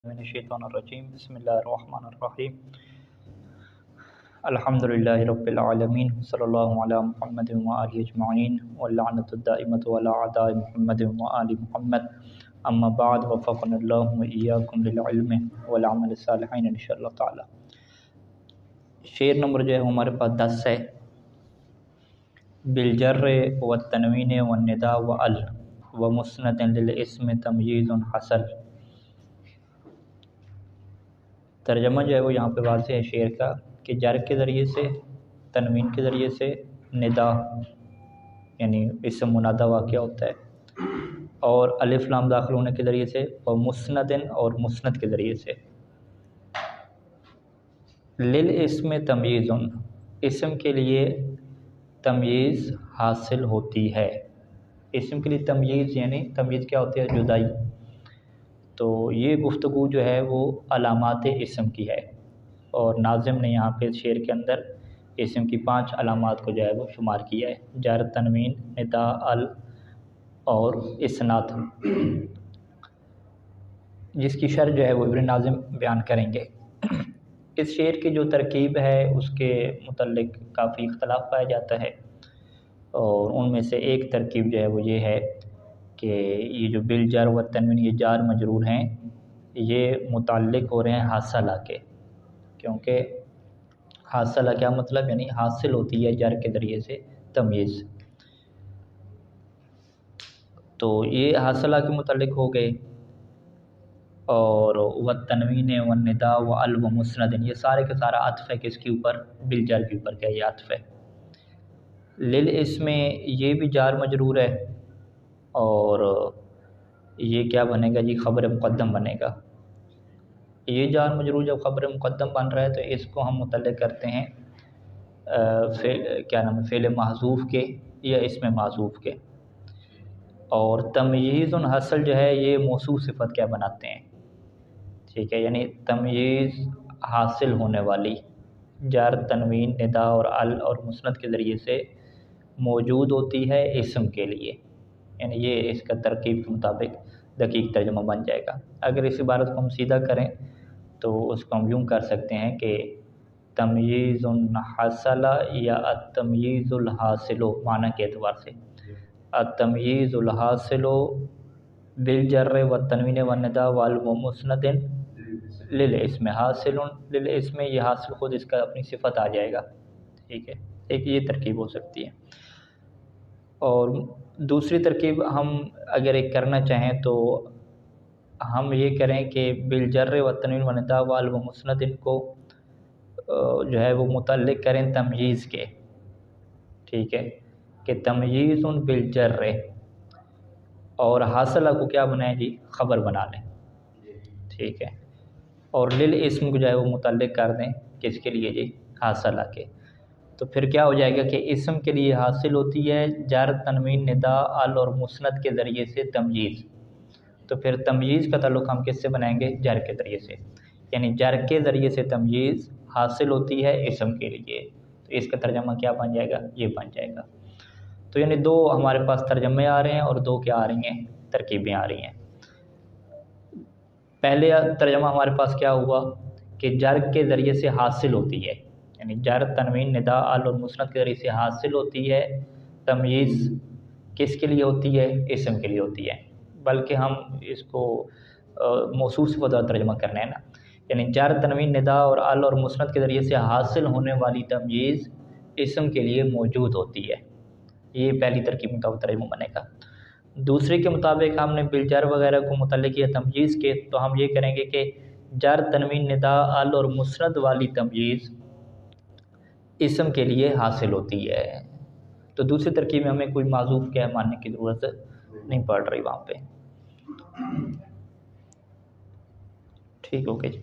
من الشیطان الرجیم بسم اللہ الرحمن الرحیم الحمدللہ رب العالمین صلی اللہ علی محمد وآلہ اجمعین واللعنۃ الدائمۃ علی اعداء محمد وآل محمد اما بعد وفقنا اللہ وإیاکم للعلم والعمل الصالحین انشاءاللہ تعالی۔ شعر نمبر جو ہے ہمارے پاس 10 ہے۔ بالجر والتنوین والنداء وال ومسند للاسم تمییز حصل۔ ترجمہ جو ہے وہ یہاں پہ واضح ہے شعر کا کہ جر کے ذریعے سے، تنوین کے ذریعے سے، ندا یعنی اسم منادہ واقع ہوتا ہے، اور الف لام داخل ہونے کے ذریعے سے، اور مسندن اور مسند کے ذریعے سے۔ للاسم تمییز، اسم کے لیے تمییز حاصل ہوتی ہے۔ اسم کے لیے تمییز یعنی تمییز کیا ہوتی ہے؟ جدائی۔ تو یہ گفتگو جو ہے وہ علامات اسم کی ہے، اور ناظم نے یہاں پہ شعر کے اندر اسم کی 5 علامات کو جو ہے وہ شمار کیا ہے: جر، تنوین، ندا، ال اور اسناد، جس کی شرح جو ہے وہ ابن ناظم بیان کریں گے۔ اس شعر کی جو ترکیب ہے اس کے متعلق کافی اختلاف پایا جاتا ہے، اور ان میں سے ایک ترکیب جو ہے وہ یہ ہے کہ یہ جو بالجر و تنوین، یہ جار مجرور ہیں، یہ متعلق ہو رہے ہیں حاصلہ کے، کیونکہ حاصلہ کیا مطلب؟ یعنی حاصل ہوتی ہے جر کے ذریعے سے تمییز، تو یہ حاصلہ کے متعلق ہو گئے۔ اور والتنوین والنداء وال ومسند، یہ سارے کا سارا عطف ہے کس کے اوپر؟ بالجر کے اوپر، کیا یہ عطف ہے۔ للاسم، یہ بھی جار مجرور ہے، اور یہ کیا بنے گا جی؟ خبر مقدم بنے گا۔ یہ جار مجرور جب خبر مقدم بن رہا ہے تو اس کو ہم متعلق کرتے ہیں فعل محذوف کے یا اسم محذوف کے۔ اور تمییز حاصل جو ہے یہ موصوف صفت کیا بناتے ہیں، ٹھیک ہے، یعنی تمییز حاصل ہونے والی جار، تنوین، ندا اور ال اور مسند کے ذریعے سے موجود ہوتی ہے اسم کے لیے، یعنی یہ اس کا ترکیب کے مطابق دقیق ترجمہ بن جائے گا۔ اگر اس عبارت کو ہم سیدھا کریں تو اس کو ہم یوں کر سکتے ہیں کہ تمییز حصل یا التمییز الحاصل، معنی کے اعتبار سے التمییز الحاصل بالجر والتنوین والنداء وال ومسند للاسم، حاصل للاسم، یہ حاصل خود اس کا اپنی صفت آ جائے گا، ٹھیک ہے، ایک یہ ترکیب ہو سکتی ہے۔ اور دوسری ترکیب ہم اگر ایک کرنا چاہیں تو ہم یہ کریں کہ بالجر والتنوین والنداء وال ومسند کو جو ہے وہ متعلق کریں تمییز کے، ٹھیک ہے، کہ تمییز بالجر، اور حاصلہ کو کیا بنائیں جی؟ خبر بنا لیں، ٹھیک ہے، اور للاسم کو جو ہے وہ متعلق کر دیں کس کے لیے جی؟ حاصلہ کے۔ تو پھر کیا ہو جائے گا کہ اسم کے لیے حاصل ہوتی ہے جر، تنوین، ندا، ال اور مسند کے ذریعے سے تمییز، تو پھر تمییز کا تعلق ہم کس سے بنائیں گے؟ جر کے ذریعے سے، یعنی جر کے ذریعے سے تمییز حاصل ہوتی ہے اسم کے لیے، تو اس کا ترجمہ کیا بن جائے گا؟ یہ بن جائے گا۔ تو یعنی 2 ہمارے پاس ترجمے آ رہے ہیں اور 2 کیا آ رہی ہیں؟ ترکیبیں آ رہی ہیں۔ پہلے ترجمہ ہمارے پاس کیا ہوا کہ جر کے ذریعے سے حاصل ہوتی ہے، یعنی جر، تنوین، ندا، ال اور مسند کے ذریعے سے حاصل ہوتی ہے تمییز، کس کے لیے ہوتی ہے؟ اسم کے لیے ہوتی ہے، بلکہ ہم اس کو موصوف صفت کا ترجمہ کرنا ہے نا، یعنی جر، تنوین، ندا اور ال اور مسند کے ذریعے سے حاصل ہونے والی تمییز اسم کے لیے موجود ہوتی ہے، یہ پہلی ترکیب مطابق ترجمہ بنے گا۔ دوسری کے مطابق ہم نے بالجر وغیرہ کو متعلق کیا تمییز کے، تو ہم یہ کریں گے کہ جر، تنوین، ندا، ال اور مسند والی تمییز اسم کے لیے حاصل ہوتی ہے۔ تو دوسری ترکیب میں ہمیں کوئی معذوف کیا ماننے کی ضرورت نہیں پڑ رہی وہاں پہ، ٹھیک ہو گئی جی۔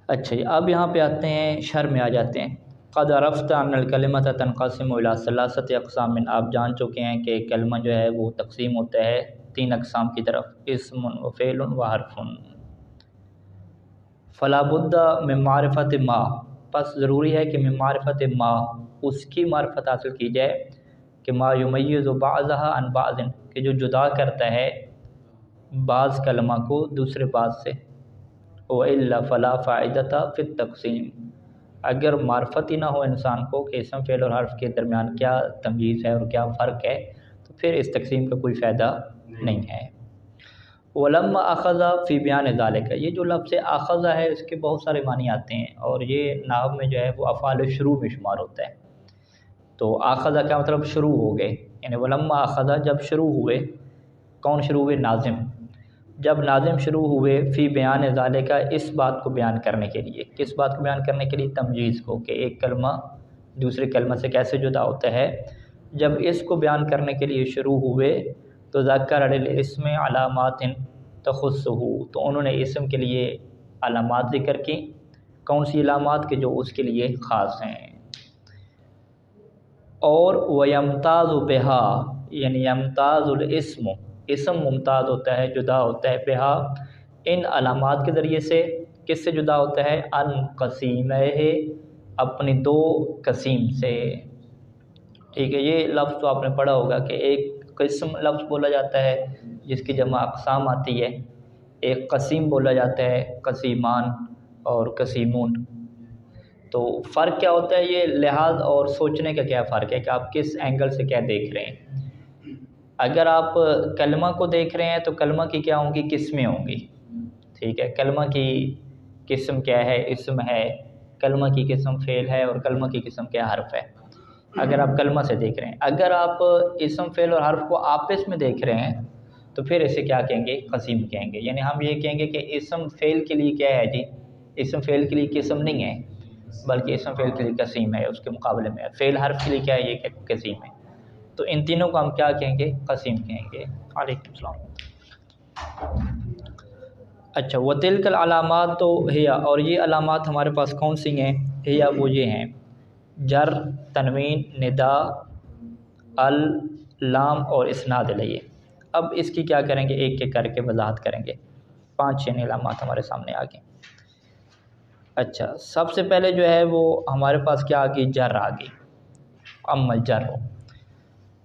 اچھا جی، اب یہاں پہ آتے ہیں، شرح میں آ جاتے ہیں۔ قد عرفت ان الکلمۃ تنقسم الی 3 اقسام، آپ جان چکے ہیں کہ کلمہ جو ہے وہ تقسیم ہوتا ہے 3 اقسام کی طرف: اسم و فعل و حرف۔ فلا بد من معرفت ما، پس ضروری ہے کہ من معرفت ما، اس کی معرفت حاصل کی جائے کہ ما یمیز بعضها عن بعض، کہ جو جدا کرتا ہے بعض کلمہ کو دوسرے بعض سے، وَإِلَّا فَلَا فَائِدَةَ فِي التَّقْسِيمِ، اگر معرفت ہی نہ ہو انسان کو کہ اسم فعل اور حرف کے درمیان کیا تمییز ہے اور کیا فرق ہے، تو پھر اس تقسیم کا کوئی فائدہ نہیں ہے۔ وَلَمَّا أَخَذَ فِي بِيَانِ ذَلِكَ، یہ جو لفظ اخذ ہے اس کے بہت سارے معنی آتے ہیں، اور یہ نحو میں جو ہے وہ افعال شروع میں شمار ہوتا ہے۔ تو اخذ کا مطلب شروع ہو گئے، یعنی ولما اخذ جب شروع ہوئے، کون شروع ہوئے؟ ناظم، جب ناظم شروع ہوئے فی بیان ذالک، اس بات کو بیان کرنے کے لیے، کس بات کو بیان کرنے کے لیے؟ تمجیز کو، کہ ایک کلمہ دوسرے کلمہ سے کیسے جدا ہوتا ہے، جب اس کو بیان کرنے کے لیے شروع ہوئے تو ذکر الاسم علامات تخصہ، تو انہوں نے اسم کے لیے علامات ذکر کی، کون سی علامات؟ کہ جو اس کے لیے خاص ہیں۔ اور وَيَمْتَازُ بِهَا، یعنی یمتاز الاسم، اسم ممتاز ہوتا ہے، جدا ہوتا ہے، بِهَا، ان علامات کے ذریعے سے۔ کس سے جدا ہوتا ہے؟ ان قسیمہ، اپنی دو قسیم سے۔ ٹھیک ہے، یہ لفظ تو آپ نے پڑھا ہوگا کہ ایک قسم لفظ بولا جاتا ہے جس کی جمع اقسام آتی ہے، ایک قسیم بولا جاتا ہے، قسیمان اور قسیمون۔ تو فرق کیا ہوتا ہے؟ یہ لحاظ اور سوچنے کا کیا فرق ہے کہ آپ کس اینگل سے کیا دیکھ رہے ہیں۔ اگر آپ کلمہ کو دیکھ رہے ہیں تو کلمہ کی کیا ہوں گی؟ قسمیں ہوں گی۔ ٹھیک ہے، کلمہ کی قسم کیا ہے؟ اسم ہے، کلمہ کی قسم فعل ہے، اور کلمہ کی قسم کیا حرف ہے، اگر آپ کلمہ سے دیکھ رہے ہیں۔ اگر آپ اسم فعل اور حرف کو آپس میں دیکھ رہے ہیں تو پھر اسے کیا کہیں گے؟ قسیم کہیں گے۔ یعنی ہم یہ کہیں گے کہ اسم فعل کے لیے کیا ہے جی؟ اسم فعل کے لیے قسم نہیں ہے، بلکہ اسم فعل کے لیے قسیم ہے، اس کے مقابلے میں فعل حرف کے لیے کیا ہے؟ یہ قسیم ہے۔ تو ان تینوں کو ہم کیا کہیں گے؟ قسیم کہیں گے۔ علیکم السلام۔ اچھا، وَتِلْكَ الْعَلَامَاتُ تو ہیا، اور یہ علامات ہمارے پاس کون سی ہیں؟ ہیا وہ یہ ہیں، جر، تنوین، ندا، لام اور اسناد الیہ۔ اب اس کی کیا کریں گے؟ ایک ایک کر کے وضاحت کریں گے۔ 5-6 علامات ہمارے سامنے آ گئے۔ اچھا، سب سے پہلے جو ہے وہ ہمارے پاس کیا آ گئی؟ جر آ گئی۔ امل جر،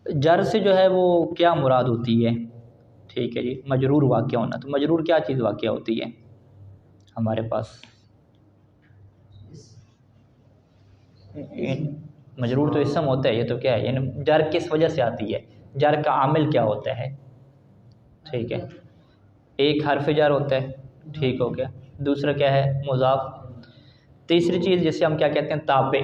جر سے جو ہے وہ کیا مراد ہوتی ہے؟ ٹھیک ہے جی، مجرور واقع ہونا۔ تو مجرور کیا چیز واقع ہوتی ہے ہمارے پاس؟ مجرور تو اسم ہوتا ہے، یہ تو کیا ہے؟ یعنی جر کس وجہ سے آتی ہے؟ جر کا عامل کیا ہوتا ہے؟ ٹھیک ہے، ایک حرف جر ہوتا ہے، ٹھیک ہو گیا، دوسرا کیا ہے؟ مضاف، تیسری چیز جسے ہم کیا کہتے ہیں؟ تابع۔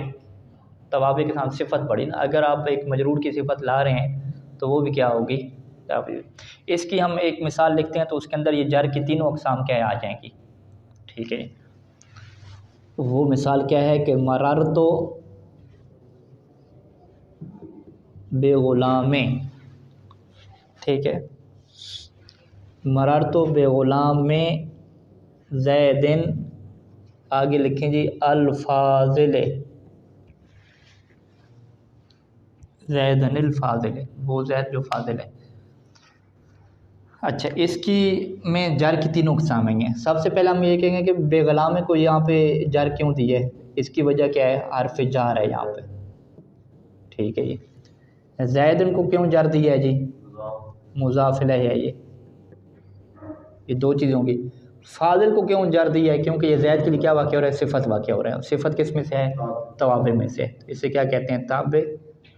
توابع کے ساتھ صفت پڑی نا، اگر آپ ایک مجرور کی صفت لا رہے ہیں تو وہ بھی کیا ہوگی؟ تابع۔ اس کی ہم ایک مثال لکھتے ہیں تو اس کے اندر یہ جر کی تینوں اقسام کیا آ جائیں گی۔ ٹھیک ہے، وہ مثال کیا ہے کہ مررت بے غلام، ٹھیک ہے، مررت بے غلام میں زیدن، آگے لکھیں جی الفاضل، زیدن الفاضل، وہ زید جو فاضل ہے۔ اچھا، اس کی میں جر کی تینوں اقسام ہیں۔ سب سے پہلے ہم یہ کہیں گے کہ بے غلام کو یہاں پہ جر کیوں دی ہے؟ اس کی وجہ کیا ہے؟ حرف جار ہے یہاں پہ۔ ٹھیک ہے جی، زیدن کو کیوں جر دی ہے جی؟ مضاف الیہ ہے، یہ دو چیزیں ہوں گی۔ فاضل کو کیوں جر دی ہے؟ کیونکہ یہ زید کے لیے کیا واقع ہو رہا ہے؟ صفت واقع ہو رہا ہے۔ صفت کس میں سے ہے؟ توابع میں سے۔ اسے کیا کہتے ہیں؟ تابع،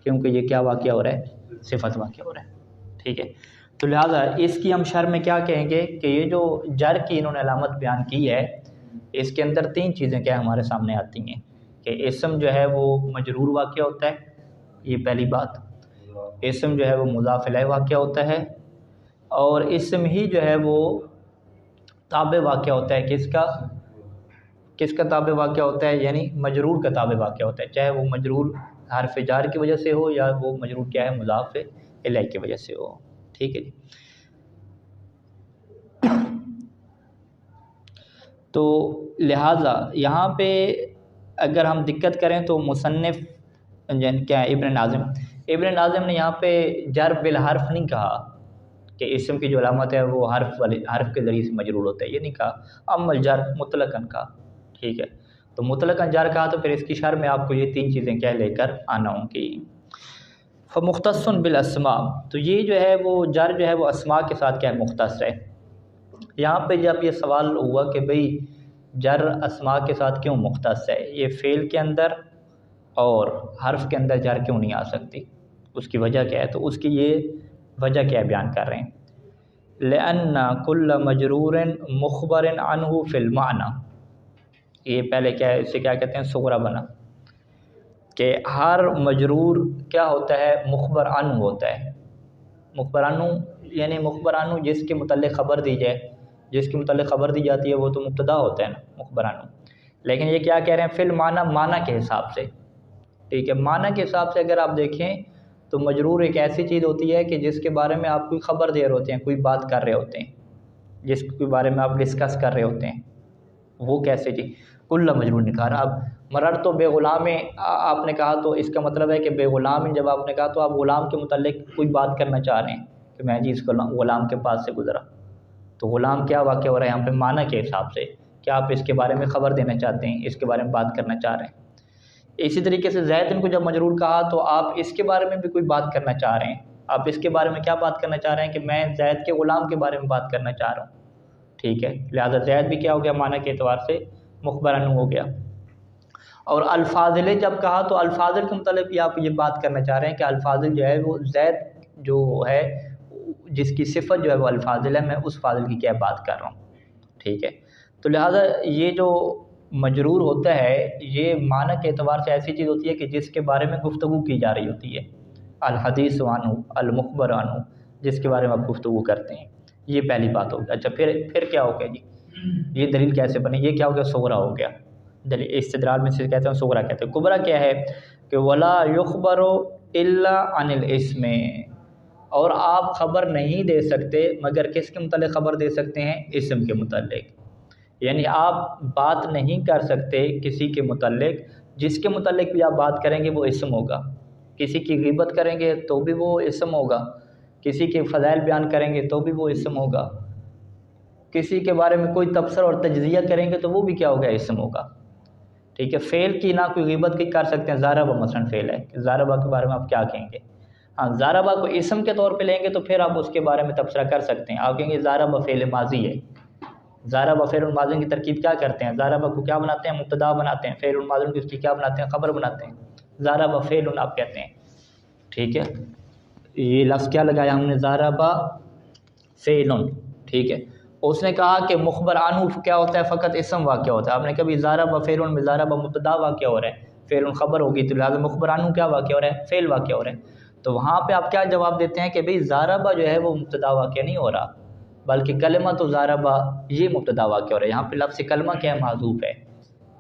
کیونکہ یہ کیا واقع ہو رہا ہے؟ صفت واقع ہو رہا ہے۔ ٹھیک ہے، تو لہٰذا اس کی ہم شرح میں کیا کہیں گے کہ یہ جو جر کی انہوں نے علامت بیان کی ہے، اس کے اندر 3 چیزیں کیا ہمارے سامنے آتی ہیں کہ اسم جو ہے وہ مجرور واقع ہوتا ہے، یہ پہلی بات۔ اسم جو ہے وہ مضاف الیہ واقع ہوتا ہے، اور اسم ہی جو ہے وہ تابع واقع ہوتا ہے۔ کس کا تابع واقع ہوتا ہے؟ یعنی مجرور کا تابع واقع ہوتا ہے، چاہے وہ مجرور حرف جار کی وجہ سے ہو یا وہ مجرور کیا ہے؟ مضاف الیہ کی وجہ سے ہو۔ ٹھیک ہے جی، تو لہٰذا یہاں پہ اگر ہم دقت کریں تو مصنف کیا ہے؟ ابن ناظم نے یہاں پہ جر بالحرف نہیں کہا کہ اسم کی جو علامت ہے وہ حرف کے ذریعے سے مجرور ہوتا ہے، یہ نہیں کہا، اما الجر مطلقاً کہا۔ ٹھیک ہے، تو مطلقاً جر کہا تو پھر اس کی شرح میں آپ کو یہ 3 چیزیں کیا لے کر آنا ہوں گی۔ فمختص بالاسماء، تو یہ جو ہے وہ جر جو ہے وہ اسماء کے ساتھ کیا ہے؟ مختص ہے۔ یہاں پہ جب یہ سوال ہوا کہ بھئی جر اسما کے ساتھ کیوں مختص ہے، یہ فعل کے اندر اور حرف کے اندر جر کیوں نہیں آ سکتی، اس کی وجہ کیا ہے؟ تو اس کی یہ وجہ کیا بیان کر رہے ہیں، لأن کل مجرور مخبر عنہ فی المعنی، یہ پہلے کیا ہے، اسے کیا کہتے ہیں، صغرا بنا، کہ ہر مجرور کیا ہوتا ہے، مخبر عنہ ہوتا ہے۔ مخبر عنہ یعنی مخبر عنہ جس کے متعلق خبر دی جائے، جس کے متعلق خبر دی جاتی ہے وہ تو مبتدا ہوتا ہے نا، مخبر عنہ۔ لیکن یہ کیا کہہ رہے ہیں، فی المعنی، معنی کے حساب سے، ٹھیک ہے، معنی کے حساب سے اگر آپ دیکھیں تو مجرور ایک ایسی چیز ہوتی ہے کہ جس کے بارے میں آپ کوئی خبر دے رہے ہوتے ہیں، کوئی بات کر رہے ہوتے ہیں، جس کے بارے میں آپ ڈسکس کر رہے ہوتے ہیں، وہ کیسے جی، کل مجرور نے کہا۔ اب مرر تو بے غلام آپ نے کہا تو اس کا مطلب ہے کہ بے غلام جب آپ نے کہا تو آپ غلام کے متعلق کوئی بات کرنا چاہ رہے ہیں کہ میں جی اس غلام کے پاس سے گزرا، تو غلام کیا واقع ہو رہا ہے یہاں پہ، معنی کے حساب سے، کیا آپ اس کے بارے میں خبر دینا چاہتے ہیں، اس کے بارے میں بات کرنا چاہ رہے ہیں۔ اسی طریقے سے زید کو جب مجرور کہا تو آپ اس کے بارے میں بھی کوئی بات کرنا چاہ رہے ہیں، آپ اس کے بارے میں کیا بات کرنا چاہ رہے ہیں کہ میں زید کے غلام کے بارے میں بات کرنا چاہ رہا ہوں، ٹھیک ہے، لہذا زید بھی کیا ہو گیا، معنی کے اعتبار سے مخبر عنہ ہو گیا۔ اور الفاضل جب کہا تو الفاضل کے متعلق بھی آپ یہ بات کرنا چاہ رہے ہیں کہ الفاضل جو ہے وہ زید جو ہے جس کی صفت جو ہے وہ الفاضل ہے، میں اس فاضل کی کیا بات کر رہا ہوں، ٹھیک ہے۔ تو لہٰذا یہ جو مجرور ہوتا ہے یہ معنی کے اعتبار سے ایسی چیز ہوتی ہے کہ جس کے بارے میں گفتگو کی جا رہی ہوتی ہے، الحدیث عنہ، المخبر عنہ، جس کے بارے میں آپ گفتگو کرتے ہیں، یہ پہلی بات ہوگی۔ اچھا پھر کیا ہو گیا جی، یہ دلیل کیسے بنے، یہ کیا ہو گیا، صغرا ہو گیا، دلیل استدلال میں سے کہتے ہیں صغرا کہتے ہیں۔ کبرا کیا ہے کہ ولا یخبر الا عن الاسم، اور آپ خبر نہیں دے سکتے مگر کس کے متعلق خبر دے سکتے ہیں، اسم کے متعلق، یعنی آپ بات نہیں کر سکتے کسی کے متعلق جس کے متعلق بھی آپ بات کریں گے وہ اسم ہوگا، کسی کی غیبت کریں گے تو بھی وہ اسم ہوگا، کسی کے فضائل بیان کریں گے تو بھی وہ اسم ہوگا، کسی کے بارے میں کوئی تبصرہ اور تجزیہ کریں گے تو وہ بھی کیا ہوگا، اسم ہوگا، ٹھیک ہے۔ فعل کی نہ کوئی غیبت کی کر سکتے ہیں، ضربہ مثلاً فعل ہے کہ ضربہ کے بارے میں آپ کیا کہیں گے، ہاں ضربہ کو اسم کے طور پہ لیں گے تو پھر آپ اس کے بارے میں تبصرہ کر سکتے ہیں، آپ کہیں گے ضربہ فعل ماضی ہے، ضربہ فعل ماضی کی ترکیب کیا کرتے ہیں، ضربہ کو کیا بناتے ہیں، مبتدا بناتے ہیں، فعل ماضی کی اس کی کیا بناتے ہیں، خبر بناتے ہیں، ضربہ فعل آپ کہتے ہیں، ٹھیک ہے۔ یہ لفظ کیا لگایا ہم نے، ضربہ فعل، ٹھیک ہے۔ اس نے کہا کہ مخبر عنہ کیا ہوتا ہے، فقط اسم واقع ہوتا ہے، آپ نے کبھی ضربہ فعل میں ضربہ مبتدا واقع ہو رہا ہے، فعل خبر ہوگی تو لہٰذا مخبر عنہ کیا واقع ہو رہا ہے، فعل واقع ہو رہا ہے، تو وہاں پہ آپ کیا جواب دیتے ہیں کہ بھئی ضربہ جو ہے وہ مبتدا واقع نہیں ہو رہا بلکہ کلمہ تو ضربہ یہ مبتدا واقع ہو رہا ہے، یہاں پہ لفظ کلمہ کیا ہے، محذوف ہے،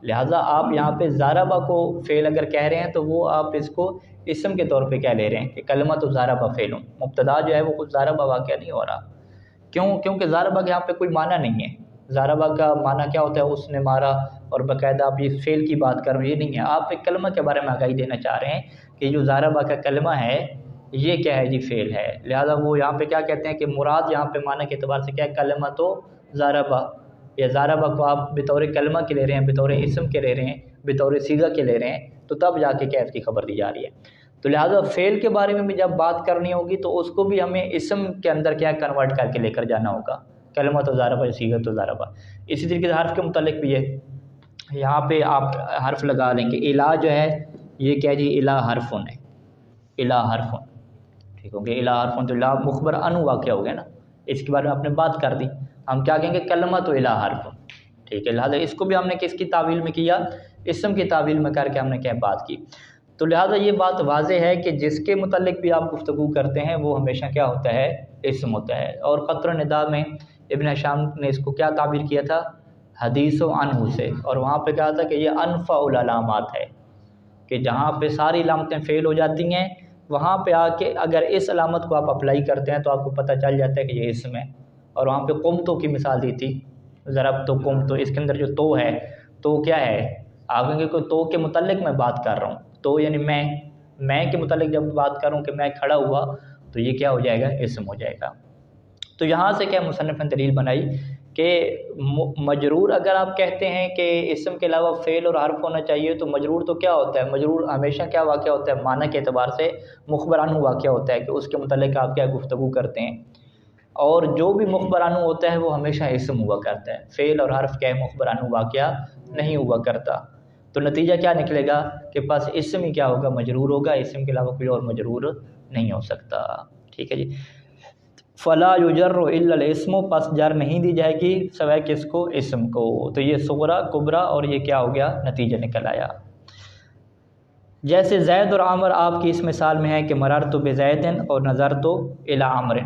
لہٰذا آپ یہاں پہ ضربہ کو فعل اگر کہہ رہے ہیں تو وہ آپ اس کو اسم کے طور پہ کیا لے رہے ہیں کہ کلمہ تو ضربہ فعل، مبتدا جو ہے وہ کچھ ضربہ واقع نہیں ہو رہا، کیونکہ ضربہ کے یہاں پہ کوئی معنی نہیں ہے، ضربہ کا معنی کیا ہوتا ہے، اس نے مارا، اور باقاعدہ آپ یہ فعل کی بات کر رہے ہیں، یہ نہیں ہے، آپ ایک کلمہ کے بارے میں آگاہی دینا چاہ رہے ہیں کہ جو ضربہ کا کلمہ ہے یہ کیا ہے جی، فعل ہے، لہذا وہ یہاں پہ کیا کہتے ہیں کہ مراد یہاں پہ معنی کے اعتبار سے کیا ہے، کلمہ تو ضربہ، یا ضربہ کو آپ بطور کلمہ کے لے رہے ہیں، بطور اسم کے لے رہے ہیں، بطور صیغہ کے لے رہے ہیں، تو تب جا کے کیا اس کی خبر دی جا رہی ہے، تو لہٰذا فعل کے بارے میں بھی جب بات کرنی ہوگی تو اس کو بھی ہمیں اسم کے اندر کیا کنورٹ کر کے لے کر جانا ہوگا، کلمہ تو ضربہ، صیغہ تو ضربہ۔ اسی طریقے سے حرف کے متعلق بھی ہے، یہاں پہ آپ حرف لگا لیں گے، الہ جو ہے یہ کیا جی، الہ حرفن ہے، الہ حرفن، ٹھیک ہو گیا، الہ حرفن تو الہ مخبر عنہ واقع ہو گیا نا، اس کے بارے میں آپ نے بات کر دی، ہم کیا کہیں گے، کلمہ تو الہ حرفن، ٹھیک ہے، لہٰذا اس کو بھی ہم نے کس کی تعویل میں کیا، اسم کی تعویل میں کر کے ہم نے کیا بات کی، تو لہٰذا یہ بات واضح ہے کہ جس کے متعلق بھی آپ گفتگو کرتے ہیں وہ ہمیشہ کیا ہوتا ہے، اسم ہوتا ہے۔ اور قطر ندا میں ابن ہشام نے اس کو کیا تعبیر کیا تھا، حدیث و عنہ سے، اور وہاں پہ کہا تھا کہ یہ انفع العلامات ہے، کہ جہاں پہ ساری علامتیں فیل ہو جاتی ہیں وہاں پہ آ کے اگر اس علامت کو آپ اپلائی کرتے ہیں تو آپ کو پتہ چل جاتا ہے کہ یہ اسم ہے۔ اور وہاں پہ قمتوں کی مثال دی تھی، ضرب تو قم، تو اس کے اندر جو تو ہے، تو کیا ہے، آگے کے کوئی تو کے متعلق میں بات کر رہا ہوں، تو یعنی میں کے متعلق جب بات کروں کہ میں کھڑا ہوا تو یہ کیا ہو جائے گا، اسم ہو جائے گا۔ تو یہاں سے کیا مصنف نے دلیل بنائی کہ مجرور اگر آپ کہتے ہیں کہ اسم کے علاوہ فعل اور حرف ہونا چاہیے تو مجرور تو کیا ہوتا ہے، مجرور ہمیشہ کیا واقع ہوتا ہے، معنی کے اعتبار سے مخبر عنہ واقع ہوتا ہے کہ اس کے متعلق آپ کیا گفتگو کرتے ہیں۔ اور جو بھی مخبرانو ہوتا ہے وہ ہمیشہ اسم ہوا کرتا ہے، فعل اور حرف کیا ہے مخبرانو واقعہ نہیں ہوا کرتا۔ تو نتیجہ کیا نکلے گا کہ پس اسم ہی کیا ہوگا، مجرور ہوگا، اسم کے علاوہ کوئی اور مجرور نہیں ہو سکتا۔ ٹھیک ہے جی، فلا یجر الا الاسم، پس جر نہیں دی جائے گی سوائے کس کو، اسم کو۔ تو یہ صغرا کبرا اور یہ کیا ہو گیا، نتیجہ نکل آیا۔ جیسے زید اور عامر آپ کی اس مثال میں ہے کہ مررت بزید اور نظرت الی عامر،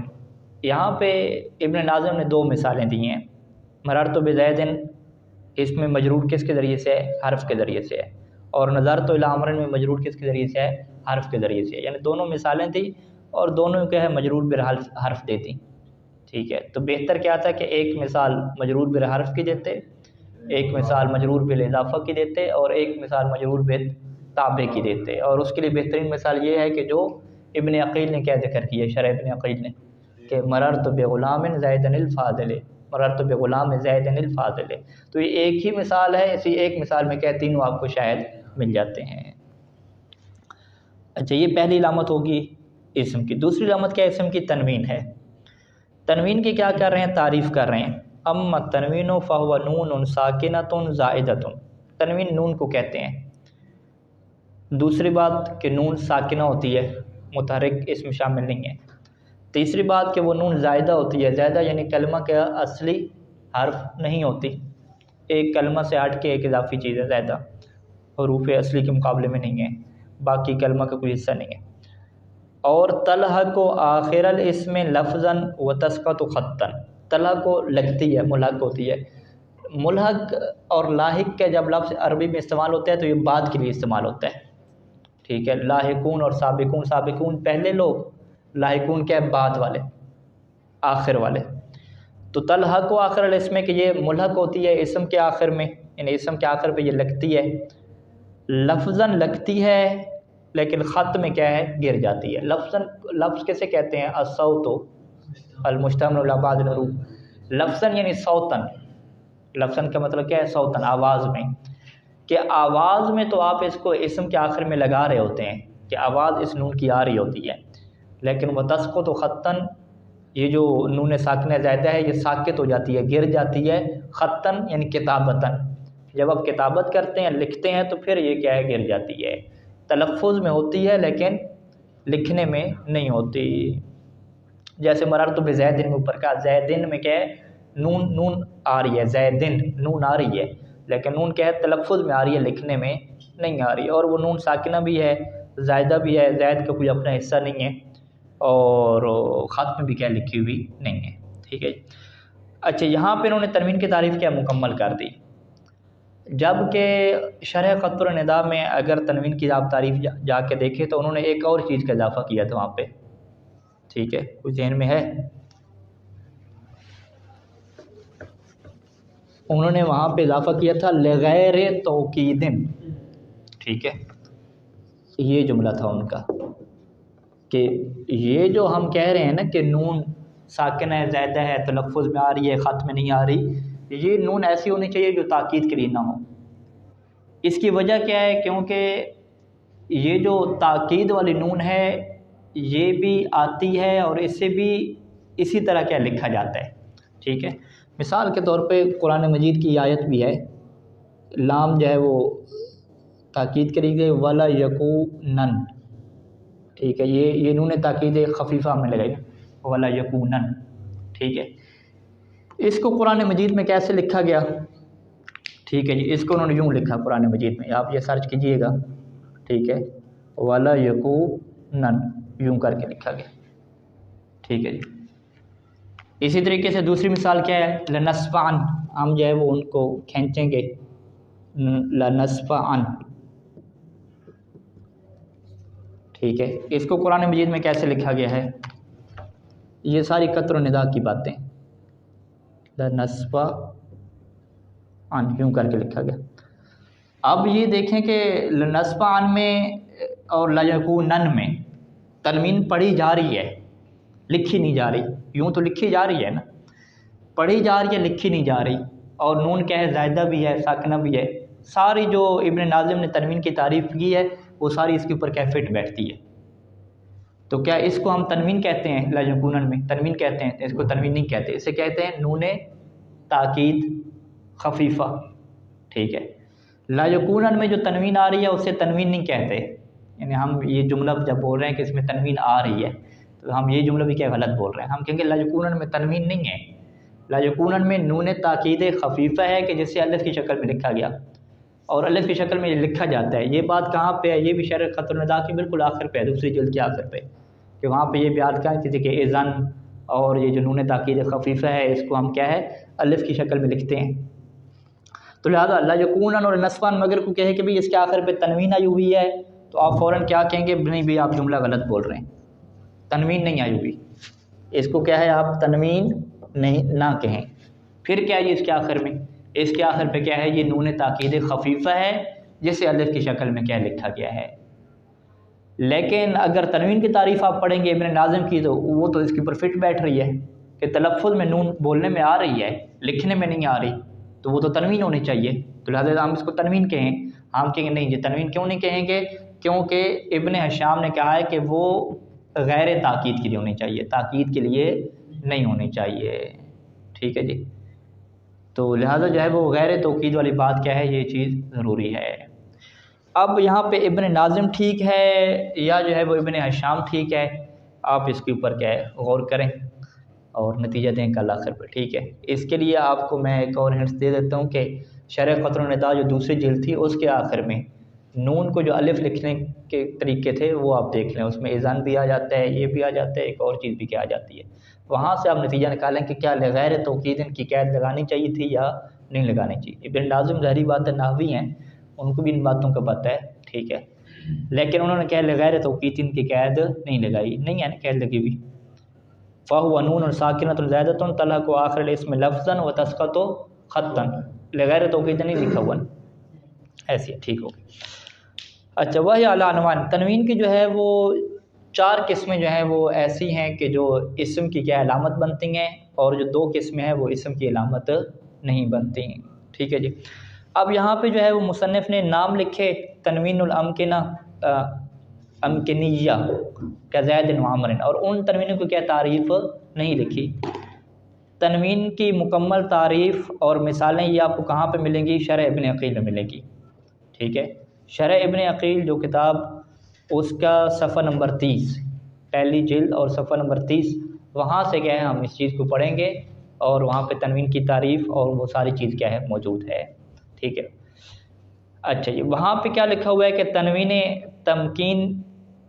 یہاں پہ ابن ناظم نے دو مثالیں دی ہیں۔ مررت بزید اس میں مجرور کس کے ذریعے سے ہے، حرف کے ذریعے سے ہے، اور نظرت الی عامر میں مجرور کس کے ذریعے سے ہے، حرف کے ذریعے سے ہے، یعنی دونوں مثالیں تھیں اور دونوں کیا ہے مجرور بالحرف دیتی۔ ٹھیک ہے، تو بہتر کیا تھا کہ ایک مثال مجرور بالحرف کی دیتے، ایک مثال مجرور بالاضافہ کی دیتے، اور ایک مثال مجرور بالتابع کی دیتے۔ اور اس کے لیے بہترین مثال یہ ہے کہ جو ابن عقیل نے کیا ذکر کیا، شرح ابن عقیل نے، کہ مررت بغلام زید الفاضل، مررت بغلام زید الفاضل۔ تو یہ ایک ہی مثال ہے، اسی ایک مثال میں کیا تینوں آپ کو شاید مل جاتے ہیں۔ اچھا، یہ پہلی علامت ہوگی اسم کی۔ دوسری علامت کیا اسم کی، تنوین ہے۔ تنوین کی کیا کر رہے ہیں، تعریف کر رہے ہیں۔ اما التنوین فهو نون ساکنۃ زائدۃ، تنوین نون کو کہتے ہیں۔ دوسری بات کہ نون ساکنہ ہوتی ہے، متحرک اس میں شامل نہیں ہے۔ تیسری بات کہ وہ نون زائدہ ہوتی ہے، زائدہ یعنی کلمہ کا اصلی حرف نہیں ہوتی، ایک کلمہ سے ہٹ کے ایک اضافی چیز ہے زائدہ، حروف اصلی کے مقابلے میں نہیں ہے، باقی کلمہ کا کوئی حصہ نہیں ہے۔ اور تلحق آخر الاسم لفظا وتسقط خطا، تلحق لگتی ہے، ملحق ہوتی ہے۔ ملحق اور لاحق کے جب لفظ عربی میں استعمال ہوتا ہے تو یہ بعد کے لیے استعمال ہوتا ہے۔ ٹھیک ہے، لاحقون اور سابقون، سابقون پہلے لوگ، لاحقون کیا ہے بعد والے، آخر والے۔ تو تلحق آخر الاسم کہ یہ ملحق ہوتی ہے اسم کے آخر میں، یعنی اسم کے آخر پہ یہ لگتی ہے، لفظاً لگتی ہے لیکن خط میں کیا ہے، گر جاتی ہے۔ لفظ کیسے کہتے ہیں، الصوت المشتمل علی بعض الحروف، لفظاً یعنی صوتاً، لفظاً کا مطلب کیا ہے، صوتاً آواز میں، کہ آواز میں تو آپ اس کو اسم کے آخر میں لگا رہے ہوتے ہیں کہ آواز اس نون کی آ رہی ہوتی ہے، لیکن وتسقط خطاً، یہ جو نون ساکنہ زائدہ ہے یہ ساکت ہو جاتی ہے، گر جاتی ہے، خطاً یعنی کتابتاً، جب آپ کتابت کرتے ہیں لکھتے ہیں تو پھر یہ کیا ہے، گر جاتی ہے۔ تلفظ میں ہوتی ہے لیکن لکھنے میں نہیں ہوتی۔ جیسے مررت بزیدن میں اوپر کا، زیدن میں کیا ہے، نون آ رہی ہے، زیدن نون آ رہی ہے، لیکن نون کیا ہے، تلفظ میں آ رہی ہے، لکھنے میں نہیں آ رہی، اور وہ نون ساکنہ بھی ہے، زائدہ بھی ہے، زائد کا کوئی اپنا حصہ نہیں ہے، اور خط میں بھی کیا لکھی ہوئی نہیں ہے۔ ٹھیک ہے، اچھا یہاں پہ انہوں نے تنوین کی تعریف کیا مکمل کر دی، جبکہ شرح خط النداء میں اگر تنوین کی آپ تعریف جا کے دیکھیں تو انہوں نے ایک اور چیز کا اضافہ کیا تھا وہاں پہ۔ ٹھیک ہے، کچھ ذہن میں ہے، انہوں نے وہاں پہ اضافہ کیا تھا لغیر توکید۔ ٹھیک ہے، یہ جملہ تھا ان کا کہ یہ جو ہم کہہ رہے ہیں نا کہ نون ساکنہ ہے، زائدہ ہے، تلفظ میں آ رہی ہے، خط میں نہیں آ رہی، یہ نون ایسی ہونی چاہیے جو تاکید کے لیے نہ ہو۔ اس کی وجہ کیا ہے، کیونکہ یہ جو تاکید والی نون ہے یہ بھی آتی ہے اور اس سے بھی اسی طرح کیا لکھا جاتا ہے۔ ٹھیک ہے، مثال کے طور پہ قرآن مجید کی آیت بھی ہے، لام جو ہے وہ تاکید کری گئی، ولا یکونن، ٹھیک ہے، یہ نون تاکید خفیفہ میں لگے گا، ولا یکونن۔ ٹھیک ہے، اس کو قرآن مجید میں کیسے لکھا گیا، ٹھیک ہے جی، اس کو انہوں نے یوں لکھا قرآن مجید میں، آپ یہ سرچ کیجئے گا، ٹھیک ہے، ولا یکونن یوں کر کے لکھا گیا۔ ٹھیک ہے جی، اسی طریقے سے دوسری مثال کیا ہے، لنسفعن، ہم جو ہے وہ ان کو کھینچیں گے، لنسفعن۔ ٹھیک ہے، اس کو قرآن مجید میں کیسے لکھا گیا ہے، یہ ساری قطر و ندا کی باتیں، لنسفعن یوں کر کے لکھا گیا۔ اب یہ دیکھیں کہ لنسفعن میں اور لیکونن میں تنوین پڑھی جا رہی ہے، لکھی نہیں جا رہی، یوں تو لکھی جا رہی ہے نا، پڑھی جا رہی ہے، لکھی نہیں جا رہی، اور نون کیا ہے، زائدہ بھی ہے، ساکنہ بھی ہے، ساری جو ابن ناظم نے تنوین کی تعریف کی ہے وہ ساری اس کے اوپر کیا فٹ بیٹھتی ہے۔ تو کیا اس کو ہم تنوین کہتے ہیں؟ لا یکونن میں تنوین کہتے ہیں؟ اس کو تنوین نہیں کہتے، اسے کہتے ہیں نون تاکید خفیفہ، ٹھیک ہے۔ لا یکونن میں جو تنوین آ رہی ہے اسے تنوین نہیں کہتے، یعنی ہم یہ جملہ جب بول رہے ہیں کہ اس میں تنوین آ رہی ہے تو ہم یہ جملہ بھی کیا غلط بول رہے ہیں، ہم کہیں گے لا یکونن میں تنوین نہیں ہے، لا یکونن میں نون تاکید خفیفہ ہے کہ جسے الف کی شکل میں لکھا گیا، اور الف کی شکل میں لکھا جاتا ہے۔ یہ بات کہاں پہ ہے؟ یہ بھی شرح خط النداء کے بالکل آخر پہ ہے، دوسری جلد کے آخر پہ، کہ وہاں پہ یہ بات کہاں تھی کہ اذن، اور یہ جو نون تاکید خفیفہ ہے اس کو ہم کیا ہے الف کی شکل میں لکھتے ہیں۔ تو لہٰذا لا یکونن اور نصفاً مگر کو کہے کہ بھئی اس کے آخر پہ تنوین آئی ہوئی ہے تو آپ فوراً کیا کہیں گے؟ نہیں بھئی آپ جملہ غلط بول رہے ہیں، تنوین نہیں آئی ہوئی، اس کو کیا ہے آپ تنوین نہیں نہ کہیں۔ پھر کیا ہے اس کے آخر میں؟ اس کے آخر پہ کیا ہے؟ یہ نون تاکید خفیفہ ہے جسے الف کی شکل میں کیا لکھا گیا ہے۔ لیکن اگر تنوین کی تعریف آپ پڑھیں گے ابن ناظم کی تو وہ تو اس کے اوپر فٹ بیٹھ رہی ہے کہ تلفظ میں نون بولنے میں آ رہی ہے، لکھنے میں نہیں آ رہی، تو وہ تو تنوین ہونی چاہیے، تو لہٰذا ہم اس کو تنوین کہیں۔ ہم کہیں گے نہیں جی تنوین کیوں نہیں کہیں گے؟ کیونکہ ابن ہشام نے کہا ہے کہ وہ غیر تاکید کے لیے ہونی چاہیے، تاکید کے لیے نہیں ہونی چاہیے، ٹھیک ہے جی۔ تو لہٰذا جو ہے وہ غیر توکید والی بات کیا ہے، یہ چیز ضروری ہے۔ اب یہاں پہ ابن ناظم ٹھیک ہے یا جو ہے وہ ابن ہشام ٹھیک ہے، آپ اس کے اوپر کیا ہے غور کریں اور نتیجہ دیں کل آخر پہ، ٹھیک ہے۔ اس کے لیے آپ کو میں ایک اور ہنٹس دے دیتا ہوں کہ شرح قطر النداء جو دوسری جلد تھی اس کے آخر میں نون کو جو الف لکھنے کے طریقے تھے وہ آپ دیکھ لیں، اس میں اذان بھی آ جاتا ہے، یہ بھی آ جاتا ہے، ایک اور چیز بھی کیا آ جاتی ہے، وہاں سے آپ نتیجہ نکالیں کہ کیا غیر توکید ان کی قید لگانی چاہیے تھی یا نہیں لگانی چاہیے۔ ابن ناظم ظاہری بات ہے نحوی ہیں، ان کو بھی ان باتوں کا پتہ ہے، ٹھیک ہے، لیکن انہوں نے کیا غیر توکید ان کی قید نہیں لگائی، نہیں ہے نا قید لگی ہوئی۔ فَهُوَ نُونٌ سَاكِنَةٌ زَائِدَةٌ تَلْحَقُ آخِرَ الاسم لفظاً وَتَسْقُطُ خطاً، غیر توکید نہیں لکھا ہوا، ایسی ہے، ٹھیک ہو۔ اچھا وہی اعلیٰ عنوان تنوین کی جو ہے وہ 4 قسمیں جو ہیں وہ ایسی ہیں کہ جو اسم کی کیا علامت بنتی ہیں، اور جو 2 قسمیں ہیں وہ اسم کی علامت نہیں بنتی ہیں، ٹھیک ہے جی۔ اب یہاں پہ جو ہے وہ مصنف نے نام لکھے تنوین الامکنہ امکنیہ کا زید و عمر، اور ان تنوینوں کو کیا تعریف نہیں لکھی۔ تنوین کی مکمل تعریف اور مثالیں یہ آپ کو کہاں پہ ملیں گی؟ شرح ابن عقیل میں ملے گی، ٹھیک ہے۔ شرح ابن عقیل جو کتاب اس کا صفحہ نمبر 30 پہلی جلد اور صفحہ نمبر 30 وہاں سے کیا ہے ہم اس چیز کو پڑھیں گے، اور وہاں پہ تنوین کی تعریف اور وہ ساری چیز کیا ہے موجود ہے، ٹھیک ہے۔ اچھا جی وہاں پہ کیا لکھا ہوا ہے کہ تنوین تمکین،